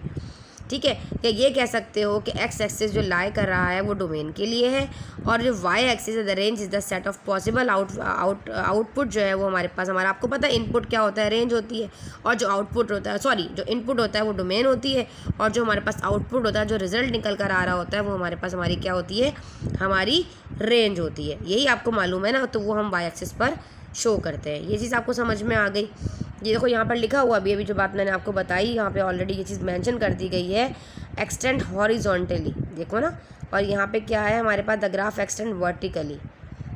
ठीक है। या ये कह सकते हो कि एक्स एक्सिस जो लाई कर रहा है वो डोमेन के लिए है, और जो वाई एक्सिस है the range is the set of possible output जो है वो हमारे पास, हमारा आपको पता है इनपुट क्या होता है, रेंज होती है, और जो आउटपुट होता है, सॉरी जो इनपुट होता है वो डोमेन होती है, और जो हमारे पास आउटपुट होता है, जो रिजल्ट निकल कर आ रहा होता है, वो हमारे पास हमारी क्या होती है, हमारी रेंज होती है। यही आपको मालूम है ना, तो वो हम वाई एक्सिस पर शो करते हैं। ये चीज़ आपको समझ में आ गई। ये देखो यहाँ पर लिखा हुआ अभी जो बात मैंने आपको बताई, यहाँ पे ऑलरेडी ये चीज़ मेंशन कर दी गई है, एक्सटेंड हॉरिजॉन्टली, देखो ना। और यहाँ पे क्या है हमारे पास, द ग्राफ एक्सटेंड वर्टिकली,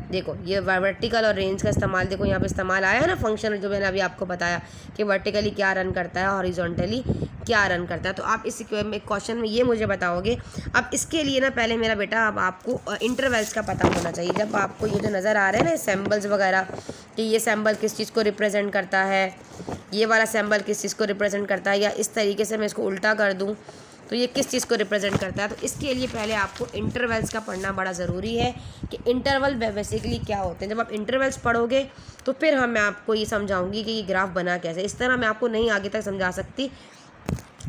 देखो ये वर्टिकल और रेंज का इस्तेमाल, देखो यहाँ पे इस्तेमाल आया है ना फंक्शन, जो मैंने अभी आपको बताया कि वर्टिकली क्या रन करता है, हॉरिजॉन्टली क्या रन करता है। तो आप इस क्वेश्चन में ये मुझे बताओगे। अब इसके लिए ना पहले मेरा बेटा, अब आपको इंटरवल्स का पता होना चाहिए। जब आपको ये जो नज़र आ रहे हैं ना सिंबल्स वगैरह, कि ये सिंबल किस चीज़ को रिप्रेजेंट करता है, ये वाला सिंबल किस चीज़ को रिप्रेजेंट करता है, या इस तरीके से मैं इसको उल्टा कर दूँ तो ये किस चीज़ को रिप्रेजेंट करता है। तो इसके लिए पहले आपको इंटरवल्स का पढ़ना बड़ा ज़रूरी है कि इंटरवल बेसिकली क्या होते हैं। जब आप इंटरवल्स पढ़ोगे तो फिर मैं आपको ये समझाऊंगी कि ये ग्राफ बना कैसे। इस तरह मैं आपको नहीं आगे तक समझा सकती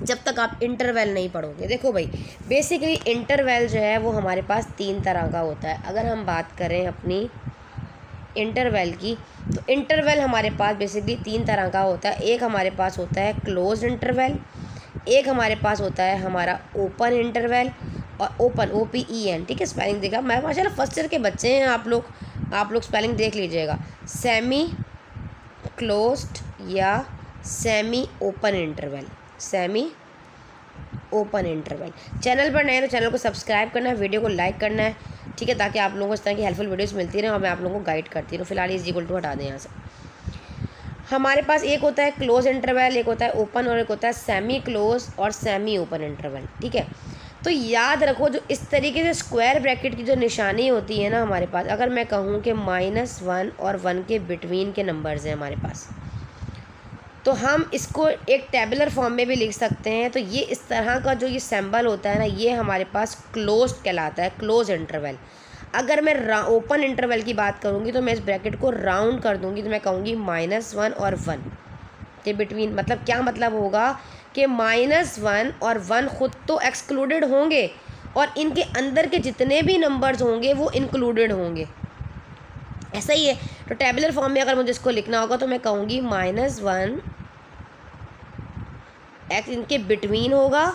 जब तक आप इंटरवल नहीं पढ़ोगे। देखो भाई, बेसिकली इंटरवल जो है वो हमारे पास 3 तरह का होता है। अगर हम बात करें अपनी इंटरवल की, तो इंटरवल हमारे पास बेसिकली 3 तरह का होता है। एक हमारे पास होता है क्लोज इंटरवल, एक हमारे पास होता है हमारा ओपन इंटरवल, और ओपन OPEN, ठीक है। स्पेलिंग देखा, मैं माशाल्लाह फर्स्ट ईयर के बच्चे हैं आप लोग स्पेलिंग देख लीजिएगा। सेमी क्लोज्ड या semi open interval, semi open interval. Channel पर नए हैं तो चैनल को सब्सक्राइब करना है, वीडियो को लाइक करना है, ठीक है, ताकि आप लोगों को इस तरह की हेल्पफुल वीडियोस मिलती रहे और मैं आप लोगों को गाइड करती रहूँ। फिलहाल इस इक्वल टू हटा दें यहाँ से। हमारे पास एक होता है क्लोज इंटरवल, एक होता है ओपन, और एक होता है सेमी क्लोज और सेमी ओपन इंटरवल, ठीक है। तो याद रखो, जो इस तरीके से स्क्वायर ब्रैकेट की जो निशानी होती है ना हमारे पास, अगर मैं कहूँ कि -1 और 1 के बिटवीन के नंबर्स हैं हमारे पास, तो हम इसको एक टेबुलर फॉर्म में भी लिख सकते हैं। तो ये इस तरह का जो ये सिंबल होता है ना, ये हमारे पास क्लोज कहलाता है, क्लोज इंटरवल। अगर मैं ओपन इंटरवल की बात करूँगी तो मैं इस ब्रैकेट को राउंड कर दूँगी, तो मैं कहूँगी -1 और 1 के बिटवीन। मतलब क्या मतलब होगा कि -1 और 1 ख़ुद तो एक्सक्लूडेड होंगे और इनके अंदर के जितने भी नंबर्स होंगे वो इंक्लूडेड होंगे, ऐसा ही है। तो टेबुलर फॉर्म में अगर मुझे इसको लिखना होगा तो मैं कहूँगी -1 x इनके बिटवीन होगा,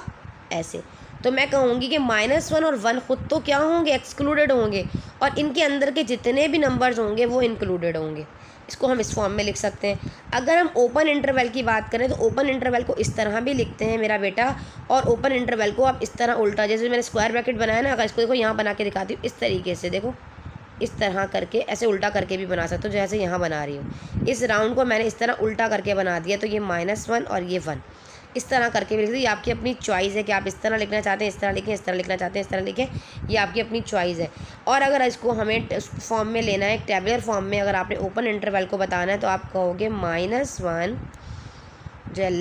ऐसे। तो मैं कहूँगी कि -1 और 1 ख़ुद तो क्या होंगे, एक्सक्लूडेड होंगे, और इनके अंदर के जितने भी नंबर्स होंगे वो इंक्लूडेड होंगे। इसको हम इस फॉर्म में लिख सकते हैं। अगर हम ओपन इंटरवल की बात करें तो ओपन इंटरवल को इस तरह भी लिखते हैं मेरा बेटा, और ओपन इंटरवल को आप इस तरह उल्टा, जैसे मैंने स्क्वायर ब्रैकेट बनाया ना, अगर इसको देखो यहाँ बना के दिखाती हूँ, इस तरीके से देखो, इस तरह करके ऐसे उल्टा करके भी बना सकते हो, जैसे यहाँ बना रही हूँ। इस राउंड को मैंने इस तरह उल्टा करके बना दिया, तो ये -1 और ये 1 इस तरह करके भी लिख दीजिए। ये आपकी अपनी चॉइस है कि आप इस तरह लिखना चाहते हैं, इस तरह लिखें, इस तरह लिखना चाहते हैं, इस तरह लिखें, ये आपकी अपनी चॉइस है। और अगर इसको हमें फॉर्म में लेना है, टेबुलर फॉर्म में, अगर आपने ओपन इंटरवल को बताना है तो आप कहोगे -1 जो है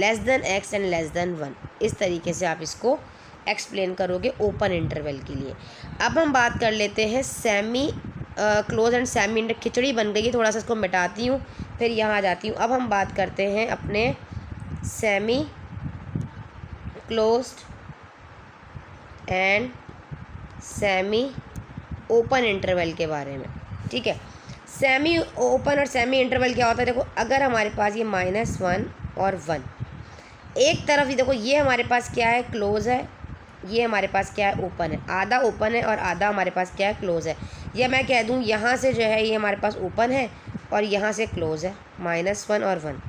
x एंड <1। इस तरीके से आप इसको एक्सप्लेन करोगे ओपन इंटरवल के लिए। अब हम बात कर लेते हैं semi close and semi inter. खिचड़ी बन गई है, थोड़ा सा इसको मिटाती हूँ फिर यहाँ आ जाती हूँ। अब हम बात करते हैं अपने semi closed end semi open interval के बारे में, ठीक है। सेमी ओपन और सेमी इंटरवल क्या होता है, देखो अगर हमारे पास ये -1 और 1, एक तरफ ही देखो, ये हमारे पास क्या है, क्लोज है, ये हमारे पास क्या है, ओपन है। आधा ओपन है और आधा हमारे पास क्या है, क्लोज है। या मैं कह दूँ यहाँ से जो है ये हमारे पास ओपन है और यहाँ से क्लोज है, -1 और 1।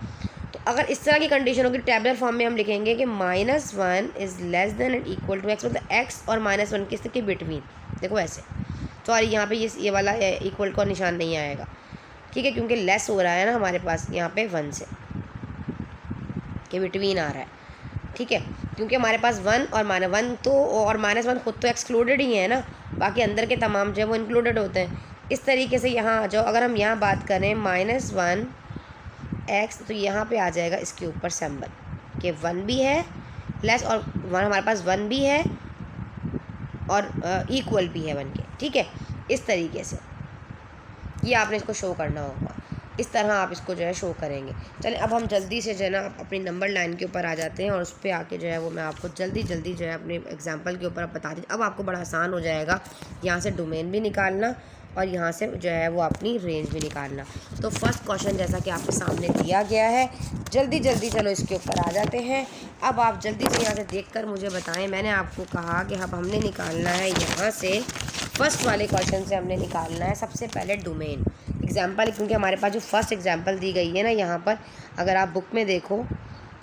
तो अगर इस तरह की कंडीशन होगी, टेबुलर फॉर्म में हम लिखेंगे कि -1 is less than and equal to x, मतलब x और -1 के बिटवीन। देखो ऐसे, सॉरी यहाँ पे ये वाला इक्वल का निशान नहीं आएगा, ठीक है, क्योंकि लेस हो रहा है ना हमारे पास यहाँ पे 1 से के बिटवीन आ रहा है, ठीक है, क्योंकि हमारे पास 1 और -1 तो, और -1 खुद तो एक्सक्लूडेड ही है ना, बाकी अंदर के तमाम जो है वो इंक्लूडेड होते हैं। इस तरीके से यहाँ आ जाओ, अगर हम यहाँ बात करें -1 x, तो यहाँ पे आ जाएगा इसके ऊपर सिंबल कि 1 भी है लेस, और 1 हमारे पास 1 भी है और इक्वल भी है 1 के, ठीक है। इस तरीके से ये आपने इसको शो करना होगा, इस तरह आप इसको जो है शो करेंगे। चलिए अब हम जल्दी से जो है ना अपनी नंबर लाइन के ऊपर आ जाते हैं, और उस पर आके जो है वो मैं आपको जल्दी जो है अपने एग्जांपल के ऊपर बता दी। अब आपको बड़ा आसान हो जाएगा यहाँ से डोमेन भी निकालना और यहाँ से जो है वो अपनी रेंज भी निकालना। तो फर्स्ट क्वेश्चन जैसा कि आपके सामने दिया गया है, जल्दी चलो इसके ऊपर आ जाते हैं। अब आप जल्दी से यहाँ से देखकर मुझे बताएं। मैंने आपको कहा कि अब हमने निकालना है यहाँ से, फर्स्ट वाले क्वेश्चन से हमने निकालना है सबसे पहले डोमेन एग्जाम्पल, क्योंकि हमारे पास जो फर्स्ट एग्जाम्पल दी गई है ना यहाँ पर, अगर आप बुक में देखो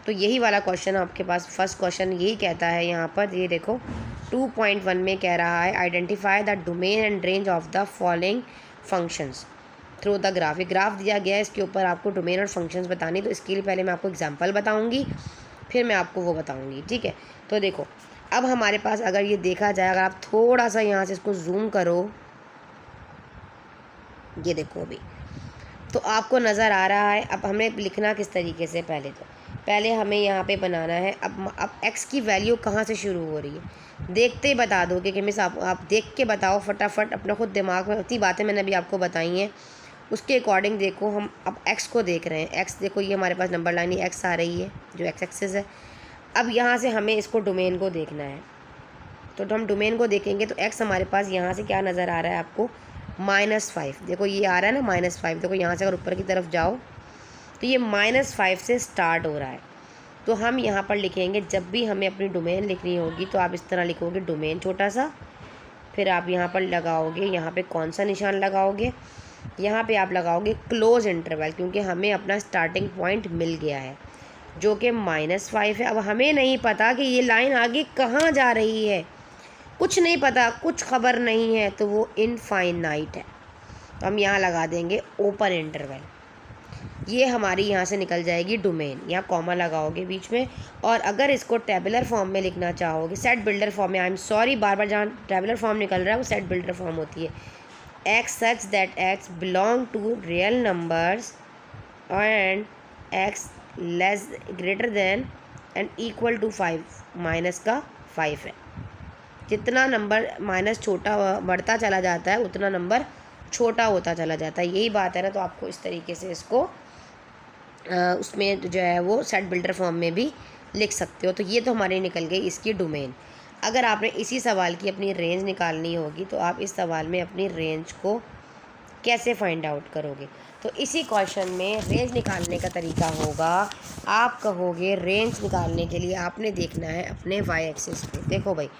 तो यही वाला क्वेश्चन आपके पास, फर्स्ट क्वेश्चन यही कहता है यहाँ पर, ये देखो 2.1 में कह रहा है identify the domain and range of the following functions through the graph. ये ग्राफ दिया गया है, इसके ऊपर आपको डोमेन और फंक्शंस बतानी, तो इसके लिए पहले मैं आपको एग्जांपल बताऊंगी, फिर मैं आपको वो बताऊंगी, ठीक है। तो देखो अब हमारे पास अगर ये देखा जाए, अगर आप थोड़ा सा यहाँ से इसको जूम करो, ये देखो अभी तो आपको नज़र आ रहा है। अब हमें लिखना किस तरीके से, पहले हमें यहाँ पे बनाना है। अब x की वैल्यू कहाँ से शुरू हो रही है, देखते ही बता दो कि मिस आप देख के बताओ फटाफट, अपना खुद दिमाग में उतनी बातें मैंने अभी आपको बताई हैं उसके अकॉर्डिंग देखो। हम अब x को देख रहे हैं, x देखो ये हमारे पास नंबर लाइन x आ रही है जो x एक्सिस है। अब यहाँ से हमें इसको डोमेन को देखना है, तो हम डोमेन को देखेंगे तो x हमारे पास यहाँ से क्या नज़र आ रहा है आपको, -5। देखो ये आ रहा है ना -5, देखो यहाँ से अगर ऊपर की तरफ जाओ तो ये -5 से स्टार्ट हो रहा है। तो हम यहाँ पर लिखेंगे, जब भी हमें अपनी डोमेन लिखनी होगी तो आप इस तरह लिखोगे डोमेन छोटा सा, फिर आप यहाँ पर लगाओगे, यहाँ पे कौन सा निशान लगाओगे, यहाँ पे आप लगाओगे क्लोज इंटरवल, क्योंकि हमें अपना स्टार्टिंग पॉइंट मिल गया है जो कि -5 है। अब हमें नहीं पता कि ये लाइन आगे कहाँ जा रही है, कुछ नहीं पता, कुछ खबर नहीं है, तो वो इनफाइनाइट है। तो हम यहाँ लगा देंगे ओपन इंटरवल, ये हमारी यहाँ से निकल जाएगी डोमेन, यहाँ कॉमा लगाओगे बीच में। और अगर इसको टेबुलर फॉर्म में लिखना चाहोगे, सेट बिल्डर फॉर्म में, आई एम सॉरी बार बार जहाँ टेबुलर फॉर्म निकल रहा है वो सेट बिल्डर फॉर्म होती है, x such that x belong to real numbers and x less greater than and equal to 5, minus का 5 है। जितना नंबर माइनस छोटा बढ़ता चला जाता है उतना नंबर छोटा होता चला जाता है, यही बात है ना। तो आपको इस तरीके से इसको उसमें जो है वो सेट बिल्डर फॉर्म में भी लिख सकते हो। तो ये तो हमारी निकल गई इसकी डोमेन। अगर आपने इसी सवाल की अपनी रेंज निकालनी होगी तो आप इस सवाल में अपनी रेंज को कैसे फाइंड आउट करोगे, तो इसी क्वेश्चन में रेंज निकालने का तरीका होगा, आप कहोगे रेंज निकालने के लिए आपने देखना है अपने y एक्सिस पे। देखो भाई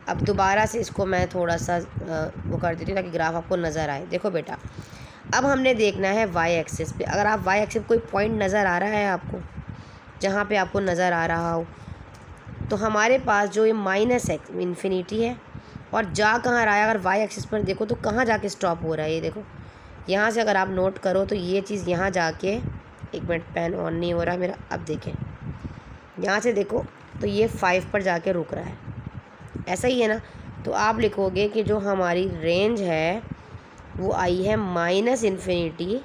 अब दोबारा से इसको मैं थोड़ा सा वो कर देती हूँ ताकि ग्राफ आपको नज़र आए। देखो बेटा अब हमने देखना है y एक्सिस पे। अगर आप y एक्सिस कोई पॉइंट नज़र आ रहा है आपको, जहाँ पे आपको नज़र आ रहा हो, तो हमारे पास जो ये -x इन्फिनिटी है और जा कहाँ रहा है, अगर y एक्सिस पर देखो तो कहाँ जाके स्टॉप हो रहा है, ये देखो यहाँ से अगर आप नोट करो तो ये चीज़ यहाँ जाके, एक मिनट पेन ऑन नहीं हो रहा मेरा, अब देखें यहाँ से देखो तो ये 5 पर जाके रुक रहा है, ऐसा ही है ना। तो आप लिखोगे कि जो हमारी रेंज है वो आई है -इन्फिनिटी,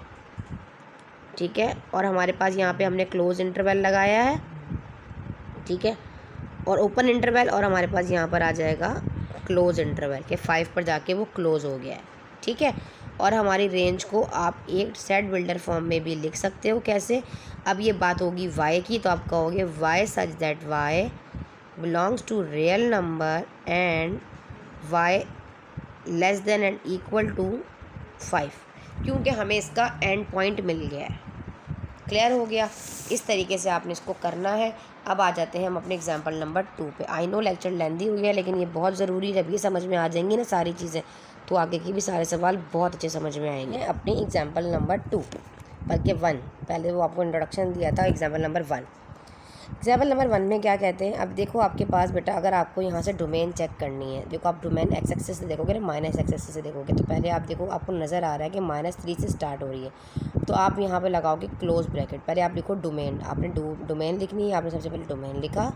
ठीक है, और हमारे पास यहाँ पे हमने क्लोज इंटरवल लगाया है, ठीक है, और ओपन इंटरवल, और हमारे पास यहाँ पर आ जाएगा क्लोज इंटरवल के 5 पर जाके वो क्लोज हो गया है, ठीक है। और हमारी रेंज को आप एक सेट बिल्डर फॉर्म में भी लिख सकते हो। कैसे, अब ये बात होगी y की, तो आप कहोगे y such that y belongs to real number and y less than and equal to 5, क्योंकि हमें इसका एंड पॉइंट मिल गया है। क्लियर हो गया, इस तरीके से आपने इसको करना है। अब आ जाते हैं हम अपने एग्जांपल नंबर 2 पे। आई नो लेक्चर लेंदी हुई है लेकिन ये बहुत ज़रूरी है, जब ये समझ में आ जाएंगी ना सारी चीज़ें तो आगे की भी सारे सवाल बहुत अच्छे समझ में आएंगे। अपनी एग्जांपल नंबर 2 बल्कि 1, पहले वो आपको इंट्रोडक्शन दिया था एग्जांपल नंबर 1। एग्जाम्पल नंबर 1 में क्या कहते हैं, अब देखो आपके पास बेटा अगर आपको यहाँ से डोमेन चेक करनी है, देखो आप डोमेन x एक्सिस से देखोगे ना -x एक्सिस से देखोगे, तो पहले आप देखो आपको नज़र आ रहा है कि -3 से स्टार्ट हो रही है, तो आप यहाँ पे लगाओगे क्लोज ब्रैकेट। पहले आप लिखो डोमेन, आपने डोमेन लिखनी है, आपने सबसे पहले डोमेन लिखा,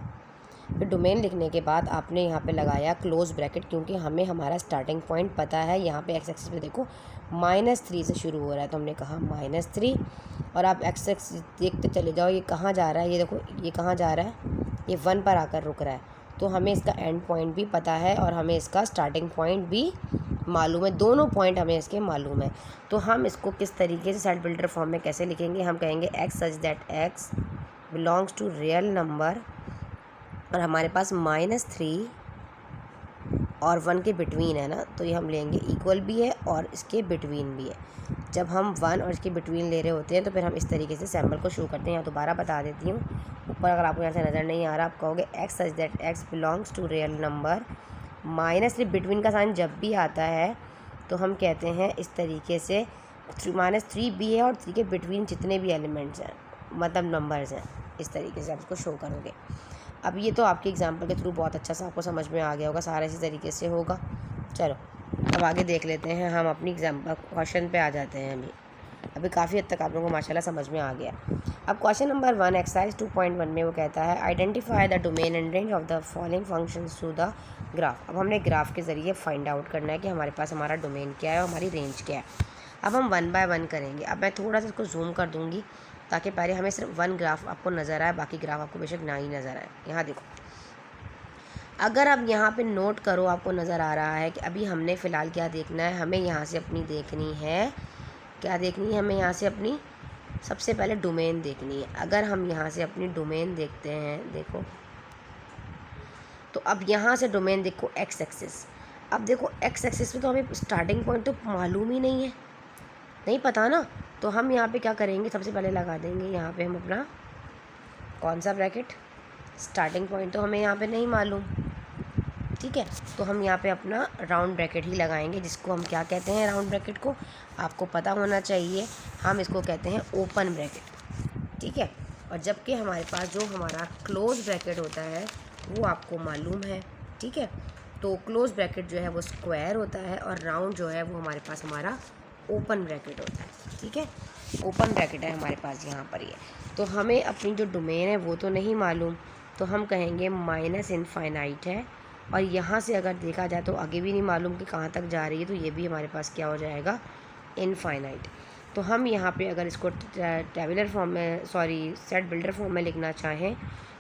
फिर डोमेन लिखने के बाद आपने यहाँ पे लगाया क्लोज ब्रैकेट, क्योंकि हमें हमारा स्टार्टिंग पॉइंट पता है। यहाँ पे x एक्सिस पे देखो -3 से शुरू हो रहा है, तो हमने कहा -3, और आप x एक्सिस देखते चले जाओ ये कहाँ जा रहा है, ये देखो ये कहाँ जा रहा है, ये 1 पर आकर रुक रहा है। तो हमें इसका एंड पॉइंट भी पता है और हमें इसका स्टार्टिंग पॉइंट भी मालूम है, दोनों पॉइंट हमें इसके मालूम है। तो हम इसको किस तरीके से सेट बिल्डर फॉर्म में कैसे लिखेंगे, हम कहेंगे x such that x belongs to real number, और हमारे पास -3 और 1 के बिटवीन है ना, तो ये हम लेंगे इक्वल भी है और इसके बिटवीन भी है। जब हम 1 और इसके बिटवीन ले रहे होते हैं तो फिर हम इस तरीके से सैम्पल को शुरू करते हैं। यहाँ दोबारा बता देती हूँ, ऊपर अगर आपको यहाँ से नज़र नहीं आ रहा, आप कहोगे x such that x belongs to real number, -3 between का साइन जब भी आता है तो हम कहते हैं इस तरीके से -3 भी है और 3 के बिटवीन जितने भी एलिमेंट्स हैं मतलब नंबर्स हैं, इस तरीके से आप इसको शो करोगे। अब ये तो आपके एग्जाम्पल के थ्रू बहुत अच्छा सा आपको समझ में आ गया होगा, सारा इसी तरीके से होगा। चलो अब आगे देख लेते हैं, हम अपनी एग्जाम्पल क्वेश्चन पे आ जाते हैं। अभी काफ़ी हद तक आप लोगों को माशाल्लाह समझ में आ गया। अब क्वेश्चन नंबर 1 एक्सरसाइज 2.1 में वो कहता है identify the domain and range of the following functions through the graph. अब हमने ग्राफ के ज़रिए फाइंड आउट करना है कि हमारे पास हमारा डोमेन क्या है और हमारी रेंज क्या है। अब हम 1 बाय 1 करेंगे। अब मैं थोड़ा सा इसको जूम कर दूँगी ताकि पहले हमें सिर्फ 1 ग्राफ आपको नज़र आए, बाकी ग्राफ आपको बेशक ना ही नज़र आए। यहाँ देखो, अगर आप यहाँ पे नोट करो, आपको नज़र आ रहा है कि अभी हमने फ़िलहाल क्या देखना है, हमें यहाँ से अपनी देखनी है, क्या देखनी है हमें यहाँ से अपनी, सबसे पहले डोमेन देखनी है। अगर हम यहाँ से अपनी डोमेन देखते हैं, देखो तो अब यहाँ से डोमेन देखो एक्स एक्सिस। अब देखो एक्स एक्सिस पे तो हमें स्टार्टिंग पॉइंट तो मालूम ही नहीं है, नहीं पता ना। तो हम यहाँ पे क्या करेंगे, सबसे पहले लगा देंगे यहाँ पे हम अपना कौन सा ब्रैकेट, स्टार्टिंग पॉइंट तो हमें यहाँ पे नहीं मालूम, ठीक है। तो हम यहाँ पे अपना राउंड ब्रैकेट ही लगाएंगे, जिसको हम क्या कहते हैं, राउंड ब्रैकेट को आपको पता होना चाहिए, हम इसको कहते हैं ओपन ब्रैकेट, ठीक है। और जबकि हमारे पास जो हमारा क्लोज ब्रैकेट होता है वो आपको मालूम है, ठीक है। तो क्लोज ब्रैकेट जो है वो स्क्वायर होता है और राउंड जो है वो हमारे पास हमारा ओपन ब्रैकेट होता है, ठीक है। ओपन ब्रैकेट है हमारे पास यहाँ पर ये। तो हमें अपनी जो डोमेन है वो तो नहीं मालूम, तो हम कहेंगे माइनस इनफाइनाइट है। और यहाँ से अगर देखा जाए तो आगे भी नहीं मालूम कि कहाँ तक जा रही है, तो ये भी हमारे पास क्या हो जाएगा, इनफाइनाइट। तो हम यहाँ पे अगर इसको टेबुलर फॉर्म में, सेट बिल्डर फॉर्म में लिखना चाहें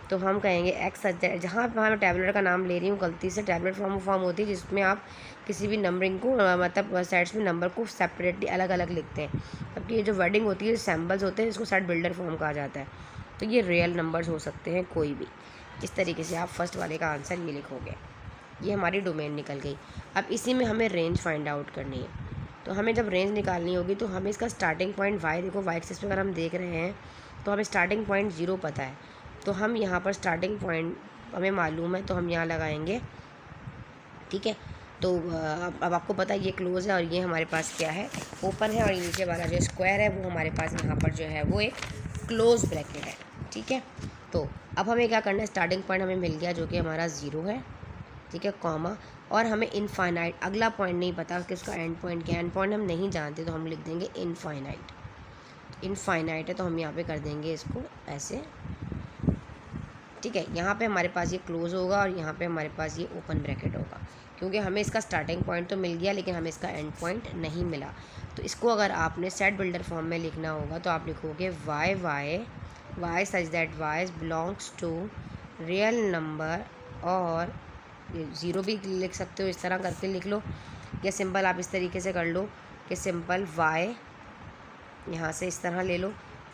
तो हम कहेंगे एक्स, जहाँ पर मैं टेबुलर का नाम ले रही हूँ गलती से, टेबुलर फॉर्म होती है जिसमें आप किसी भी नंबरिंग को मतलब साइड्स में नंबर को सेपरेटली अलग अलग लिखते हैं। जबकि ये जो वर्डिंग होती है, सैम्बल्स होते हैं, इसको सेट बिल्डर फॉर्म कहा जाता है। तो ये रियल नंबर्स हो सकते हैं कोई भी। इस तरीके से आप फर्स्ट वाले का आंसर ये लिखोगे। ये हमारी डोमेन निकल गई। अब इसी में हमें रेंज फाइंड आउट करनी है। तो हमें जब रेंज निकालनी होगी तो हमें इसका स्टार्टिंग पॉइंट वाई, देखो वाई एक्सिस पे अगर हम देख रहे हैं तो हमें स्टार्टिंग पॉइंट 0 पता है। तो हम यहाँ पर स्टार्टिंग पॉइंट हमें मालूम है तो हम यहाँ लगाएंगे, ठीक है। तो अब आपको पता है ये क्लोज़ है और ये हमारे पास क्या है, ओपन है। और ये नीचे वाला जो स्क्वायर है वो हमारे पास यहाँ पर जो है वो एक क्लोज ब्रैकेट है, ठीक है। तो अब हमें क्या करना है, स्टार्टिंग पॉइंट हमें मिल गया जो कि हमारा 0 है, ठीक है, कॉमा, और हमें इनफाइनाइट, अगला पॉइंट नहीं पता कि उसका एंड पॉइंट क्या है, एंड पॉइंट हम नहीं जानते तो हम लिख देंगे इनफाइनाइट। इनफाइनाइट है तो हम यहाँ पे कर देंगे इसको ऐसे, ठीक है। यहाँ पे हमारे पास ये क्लोज होगा और यहाँ पे हमारे पास ये ओपन ब्रैकेट होगा, क्योंकि हमें इसका स्टार्टिंग पॉइंट तो मिल गया लेकिन हमें इसका एंड पॉइंट नहीं मिला। तो इसको अगर आपने सेट बिल्डर फॉर्म में लिखना होगा तो आप लिखोगे y such that y belongs to real number, और 0 भी लिख सकते हो, इस तरह करके लिख लो, या सिंपल आप इस तरीके से कर लो कि सिंपल वाई यहाँ से इस तरह ले लो,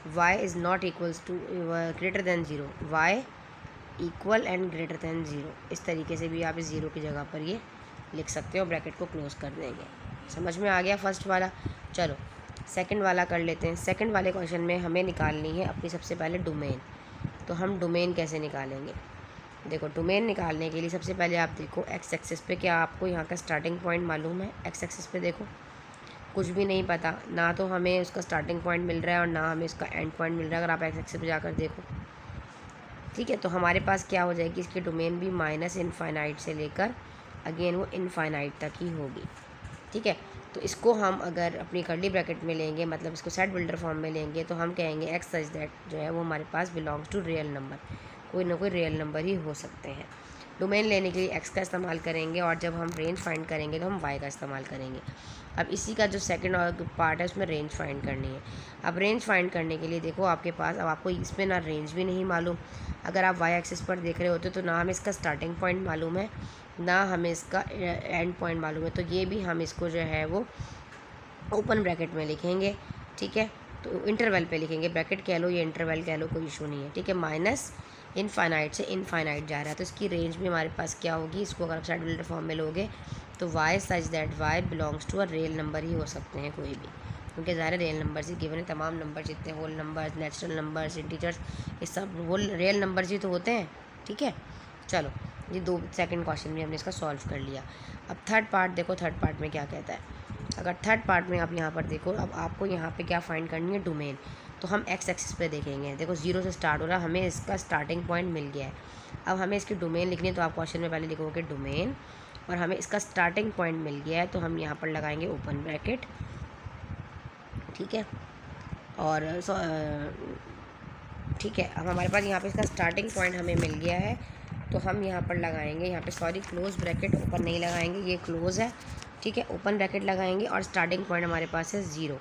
y is not equals to greater than 0, y equal and greater than 0। इस तरीके से भी आप इस 0 की जगह पर ये लिख सकते हो, ब्रैकेट को क्लोज कर देंगे। समझ में आ गया फर्स्ट वाला। चलो सेकंड वाला कर लेते हैं। सेकंड वाले क्वेश्चन में हमें निकालनी है अपनी सबसे पहले डोमेन। तो हम डोमेन कैसे निकालेंगे, देखो डोमेन निकालने के लिए सबसे पहले आप देखो एक्स एक्सिस पे, क्या आपको यहाँ का स्टार्टिंग पॉइंट मालूम है। एक्स एक्सिस पे देखो कुछ भी नहीं पता, ना तो हमें उसका स्टार्टिंग पॉइंट मिल रहा है और ना हमें उसका एंड पॉइंट मिल रहा है। अगर आप एक्स एक्सिस पे जाकर देखो, ठीक है, तो हमारे पास क्या हो जाएगी, इसकी डोमेन भी माइनस इनफाइनाइट से लेकर अगेन वो इनफाइनाइट तक ही होगी, ठीक है। तो इसको हम अगर अपनी कर्ली ब्रैकेट में लेंगे, मतलब इसको सेट बिल्डर फॉर्म में लेंगे, तो हम कहेंगे एक्स सच दैट जो है वो हमारे पास बिलोंग्स टू रियल नंबर, कोई ना कोई रियल नंबर ही हो सकते हैं। डोमेन लेने के लिए एक्स का इस्तेमाल करेंगे और जब हम रेंज फाइंड करेंगे तो हम वाई का इस्तेमाल करेंगे। अब इसी का जो सेकंड पार्ट है उसमें रेंज फाइंड करनी है। अब रेंज फाइंड करने के लिए देखो आपके पास, अब आपको इसमें ना रेंज भी नहीं मालूम, अगर आप वाई एक्सिस पर देख रहे होते तो ना हमें इसका स्टार्टिंग पॉइंट मालूम है ना हमें इसका एंड पॉइंट मालूम है। तो ये भी हम इसको जो है वो ओपन ब्रैकेट में लिखेंगे, ठीक है। तो इंटरवल पे लिखेंगे, ब्रैकेट कह लो या इंटरवल कह लो, कोई इशू नहीं है, ठीक है। माइनस इनफाइनाइट से इनफाइनाइट जा रहा है तो इसकी रेंज भी हमारे पास क्या होगी, इसको अगर आप सेट बिल्डर फॉर्म में लोगे तो y such that y belongs to a real number ही हो सकते हैं कोई भी, क्योंकि ज़ाहिर रियल नंबर ही गिवन है। तमाम नंबर जितने whole numbers, natural numbers, integers, ये सब होल रियल नंबर्स ही तो होते हैं, ठीक है। चलो ये दो सेकंड क्वेश्चन भी हमने इसका सॉल्व कर लिया। अब थर्ड पार्ट देखो, थर्ड पार्ट में क्या कहता है। अगर थर्ड पार्ट में आप यहाँ पर देखो, अब आपको यहाँ पे क्या फाइंड करनी है, डोमेन। तो हम एक्स एक्सिस पे देखेंगे, देखो 0 से स्टार्ट हो रहा है, हमें इसका स्टार्टिंग पॉइंट मिल गया है। अब हमें इसकी डोमेन लिखनी है, तो आप क्वेश्चन में पहले लिखोगे डोमेन और हमें इसका स्टार्टिंग पॉइंट मिल गया है, तो हम यहाँ पर लगाएंगे ओपन ब्रैकेट, ठीक है। और ठीक है, अब हमारे पास यहाँ पे इसका स्टार्टिंग पॉइंट हमें मिल गया है, तो हम यहाँ पर लगाएंगे, यहाँ पे सॉरी क्लोज ब्रैकेट, ओपन नहीं लगाएंगे, ये क्लोज है, ठीक है। ओपन ब्रैकेट लगाएंगे और स्टार्टिंग पॉइंट हमारे पास है 0,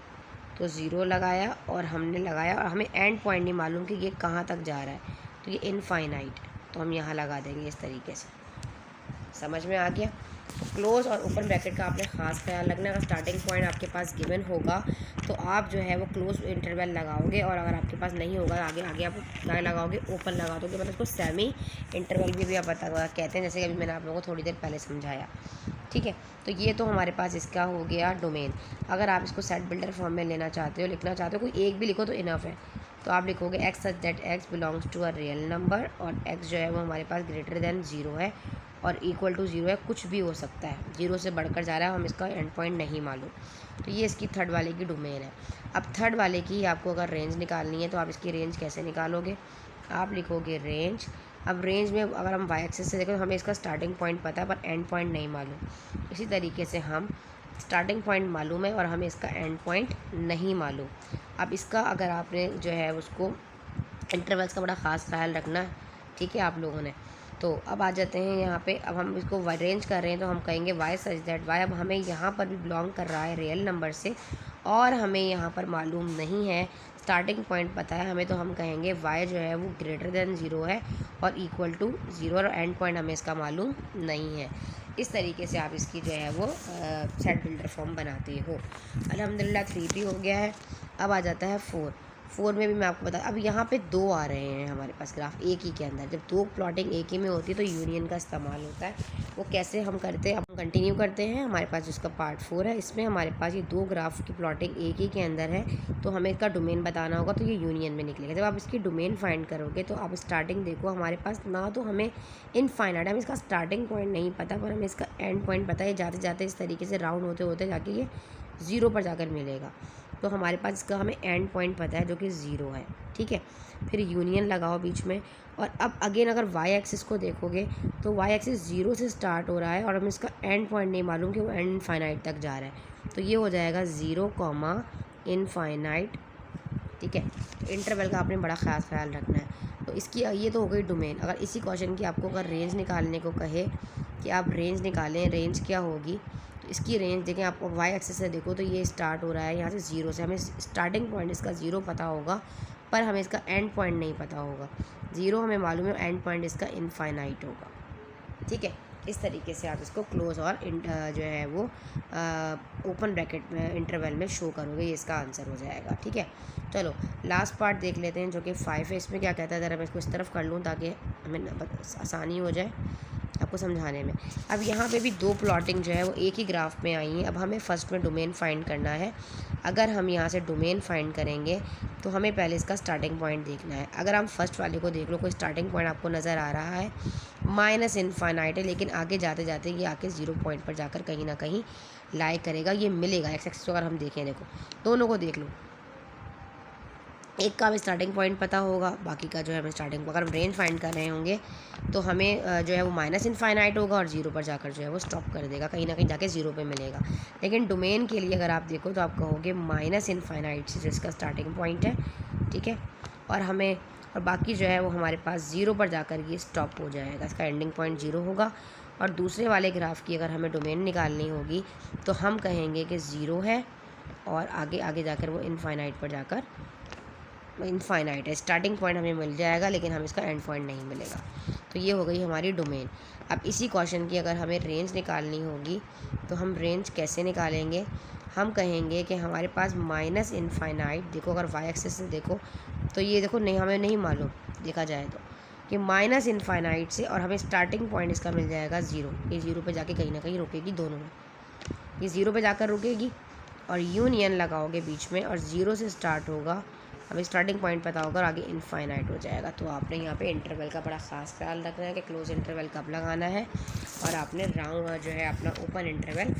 तो 0 लगाया और हमने लगाया, और हमें एंड पॉइंट नहीं मालूम कि ये कहाँ तक जा रहा है, तो ये इनफाइनाइट, तो हम यहाँ लगा देंगे इस तरीके से। समझ में आ गया? क्लोज और ओपन ब्रैकेट का आपने ख़ास ख्याल रखना। अगर स्टार्टिंग पॉइंट आपके पास गिवन होगा तो आप जो है वो क्लोज इंटरवल लगाओगे, और अगर आपके पास नहीं होगा आगे आप क्या लगाओगे, ओपन लगा दोगे, मतलब उसको सेमी इंटरवल भी आप कहते हैं, जैसे अभी मैंने आप लोगों को थोड़ी देर पहले समझाया, ठीक है। तो ये तो हमारे पास इसका हो गया डोमेन। अगर आप इसको सेट बिल्डर फॉर्म में लेना चाहते हो, लिखना चाहते हो, कोई एक भी लिखो तो इनफ है। तो आप लिखोगे x such that x belongs to a real number, और एक्स जो है वो हमारे पास ग्रेटर देन 0 है और इक्वल टू 0 है, कुछ भी हो सकता है, 0 से बढ़कर जा रहा है, हम इसका एंड पॉइंट नहीं मालूम। तो ये इसकी थर्ड वाले की डोमेन है। अब थर्ड वाले की आपको अगर रेंज निकालनी है तो आप इसकी रेंज कैसे निकालोगे, आप लिखोगे रेंज। अब रेंज में अगर हम वाई एक्सिस से देखें तो हमें इसका स्टार्टिंग पॉइंट पता है पर एंड पॉइंट नहीं मालूम। इसी तरीके से हम स्टार्टिंग पॉइंट मालूम है और हमें इसका एंड पॉइंट नहीं मालूम। अब इसका अगर आपने जो है उसको इंटरवल्स का बड़ा ख़ास ख्याल रखना, ठीक है आप लोगों ने। तो अब आ जाते हैं यहाँ पे, अब हम इसको रेंज कर रहे हैं तो हम कहेंगे वाई सच दैट वाई, अब हमें यहाँ पर भी बिलोंग कर रहा है रियल नंबर से और हमें यहाँ पर मालूम नहीं है, स्टार्टिंग पॉइंट पता है हमें, तो हम कहेंगे वाई जो है वो ग्रेटर देन 0 है और इक्वल टू 0, और एंड पॉइंट हमें इसका मालूम नहीं है। इस तरीके से आप इसकी जो है वो सेट बिल्डर फॉर्म बनाते हो। अल्हम्दुलिल्लाह 3 भी हो गया है। अब आ जाता है 4 में भी मैं आपको बता, अब यहाँ पे 2 आ रहे हैं हमारे पास ग्राफ एक ही के अंदर। जब 2 प्लॉटिंग एक ही में होती है तो यूनियन का इस्तेमाल होता है। वो कैसे हम करते हैं, हम कंटिन्यू करते हैं। हमारे पास जिसका पार्ट 4 है, इसमें हमारे पास ये 2 ग्राफ की प्लॉटिंग एक ही के अंदर है, तो हमें इसका डोमेन बताना होगा, तो ये यूनियन में निकलेगा। जब आप इसकी डोमेन फाइंड करोगे तो आप स्टार्टिंग देखो, हमारे पास ना तो हमें इनफाइनाइट, हमें इसका स्टार्टिंग पॉइंट नहीं पता पर हमें इसका एंड पॉइंट पता है। जाते जाते इस तरीके से राउंड होते होते जाके ये 0 पर जाकर मिलेगा, तो हमारे पास इसका हमें एंड पॉइंट पता है जो कि 0 है, ठीक है। फिर यूनियन लगाओ बीच में, और अब अगेन अगर वाई एक्सिस को देखोगे तो वाई एक्सिस 0 से स्टार्ट हो रहा है और हमें इसका एंड पॉइंट नहीं मालूम कि वो एंड इनफाइनाइट तक जा रहा है, तो ये हो जाएगा 0, इनफाइनाइट, ठीक है। तो इंटरवल का आपने बड़ा ख़ास ख्याल रखना है। तो इसकी ये तो हो गई डोमेन। अगर इसी क्वेश्चन की आपको अगर रेंज निकालने को कहे कि आप रेंज निकालें, रेंज क्या होगी, तो इसकी रेंज देखें, आप वाई एक्सिस से देखो तो ये स्टार्ट हो रहा है यहाँ से 0 से, हमें स्टार्टिंग पॉइंट इसका 0 पता होगा पर हमें इसका एंड पॉइंट नहीं पता होगा। 0 हमें मालूम है, एंड पॉइंट इसका इनफाइनाइट होगा, ठीक है। इस तरीके से आप इसको क्लोज और जो है वो ओपन ब्रैकेट में इंटरवल में शो करोगे, ये इसका आंसर हो जाएगा, ठीक है। चलो लास्ट पार्ट देख लेते हैं जो कि 5 है। इसमें क्या कहता है, ज़रा मैं इसको इस तरफ कर लूँ ताकि हमें आसानी हो जाए आपको समझाने में। अब यहाँ पे भी 2 प्लॉटिंग जो है वो एक ही ग्राफ में आई हैं। अब हमें फ़र्स्ट में डोमेन फाइंड करना है। अगर हम यहाँ से डोमेन फाइंड करेंगे तो हमें पहले इसका स्टार्टिंग पॉइंट देखना है। अगर हम फर्स्ट वाले को देख लो, कोई स्टार्टिंग पॉइंट आपको नज़र आ रहा है, माइनस इनफाइनाइट है, लेकिन आगे जाते जाते ये आके 0 पॉइंट पर जाकर कहीं ना कहीं लाई करेगा, ये मिलेगा। एक्स एक्सिस अगर हम देखें, देखो दोनों को देख लो, एक का हमें स्टार्टिंग पॉइंट पता होगा, बाकी का जो है हमें स्टार्टिंग, अगर हम रेंज फाइंड कर रहे होंगे तो हमें जो है वो माइनस इनफाइनाइट होगा और 0 पर जाकर जो है वो स्टॉप कर देगा, कहीं ना कहीं जाके 0 पे मिलेगा। लेकिन डोमेन के लिए अगर आप देखो तो आप कहोगे माइनस इनफाइनाइट से जिसका स्टार्टिंग पॉइंट है, ठीक है, और हमें और बाकी जो है वो हमारे पास 0 पर जाकर ये स्टॉप हो जाएगा, इसका एंडिंग पॉइंट 0 होगा। और दूसरे वाले ग्राफ की अगर हमें डोमेन निकालनी होगी तो हम कहेंगे कि 0 है और आगे आगे जाकर वो इनफाइनाइट पर जाकर इनफाइनाइट है, स्टार्टिंग पॉइंट हमें मिल जाएगा लेकिन हमें इसका एंड पॉइंट नहीं मिलेगा। तो ये हो गई हमारी डोमेन। अब इसी क्वेश्चन की अगर हमें रेंज निकालनी होगी तो हम रेंज कैसे निकालेंगे, हम कहेंगे कि हमारे पास माइनस इनफाइनाइट, देखो अगर वाई एक्सिस से देखो तो ये देखो नहीं, हमें नहीं मालूम देखा जाए तो कि माइनस इनफाइनाइट से, और हमें स्टार्टिंग पॉइंट इसका मिल जाएगा 0, ये 0 पे जाके कहीं ना कहीं रुकेगी, दोनों में ये 0 पे जाकर रुकेगी और यूनियन लगाओगे बीच में और 0 से स्टार्ट होगा, हमें स्टार्टिंग पॉइंट पता होगा और आगे इनफाइनाइट हो जाएगा। तो आपने यहाँ पे इंटरवल का बड़ा ख़ास ख्याल रखना है कि क्लोज इंटरवल कब लगाना है और आपने राउंड जो है अपना ओपन इंटरवल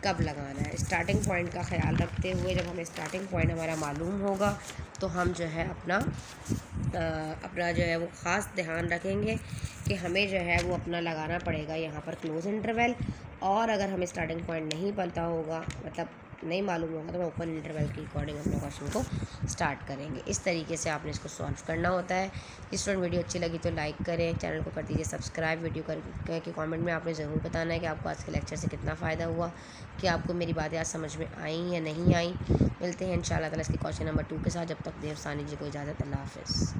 कब लगाना है। स्टार्टिंग पॉइंट का ख्याल रखते हुए, जब हमें स्टार्टिंग पॉइंट हमारा मालूम होगा तो हम जो है अपना अपना जो है वो ख़ास ध्यान रखेंगे कि हमें जो है वो अपना लगाना पड़ेगा यहाँ पर क्लोज इंटरवल। और अगर हमें स्टार्टिंग पॉइंट नहीं पता होगा, मतलब नहीं मालूम होगा, तो हम ओपन इंटरवल के अकॉर्डिंग अपने क्वेश्चन को स्टार्ट करेंगे। इस तरीके से आपने इसको सॉल्व करना होता है। स्टूडेंट वीडियो अच्छी लगी तो लाइक करें, चैनल को कर दीजिए सब्सक्राइब। वीडियो करके कमेंट में आपने ज़रूर बताना है कि आपको आज के लेक्चर से कितना फ़ायदा हुआ, कि आपको मेरी बातें आज समझ में आई या नहीं आई। मिलते हैं इंशाल्लाह ताला इसके क्वेश्चन नंबर 2 के साथ। जब तक देव सानी जी को इजाज़त, अल्लाह हाफ़िज़।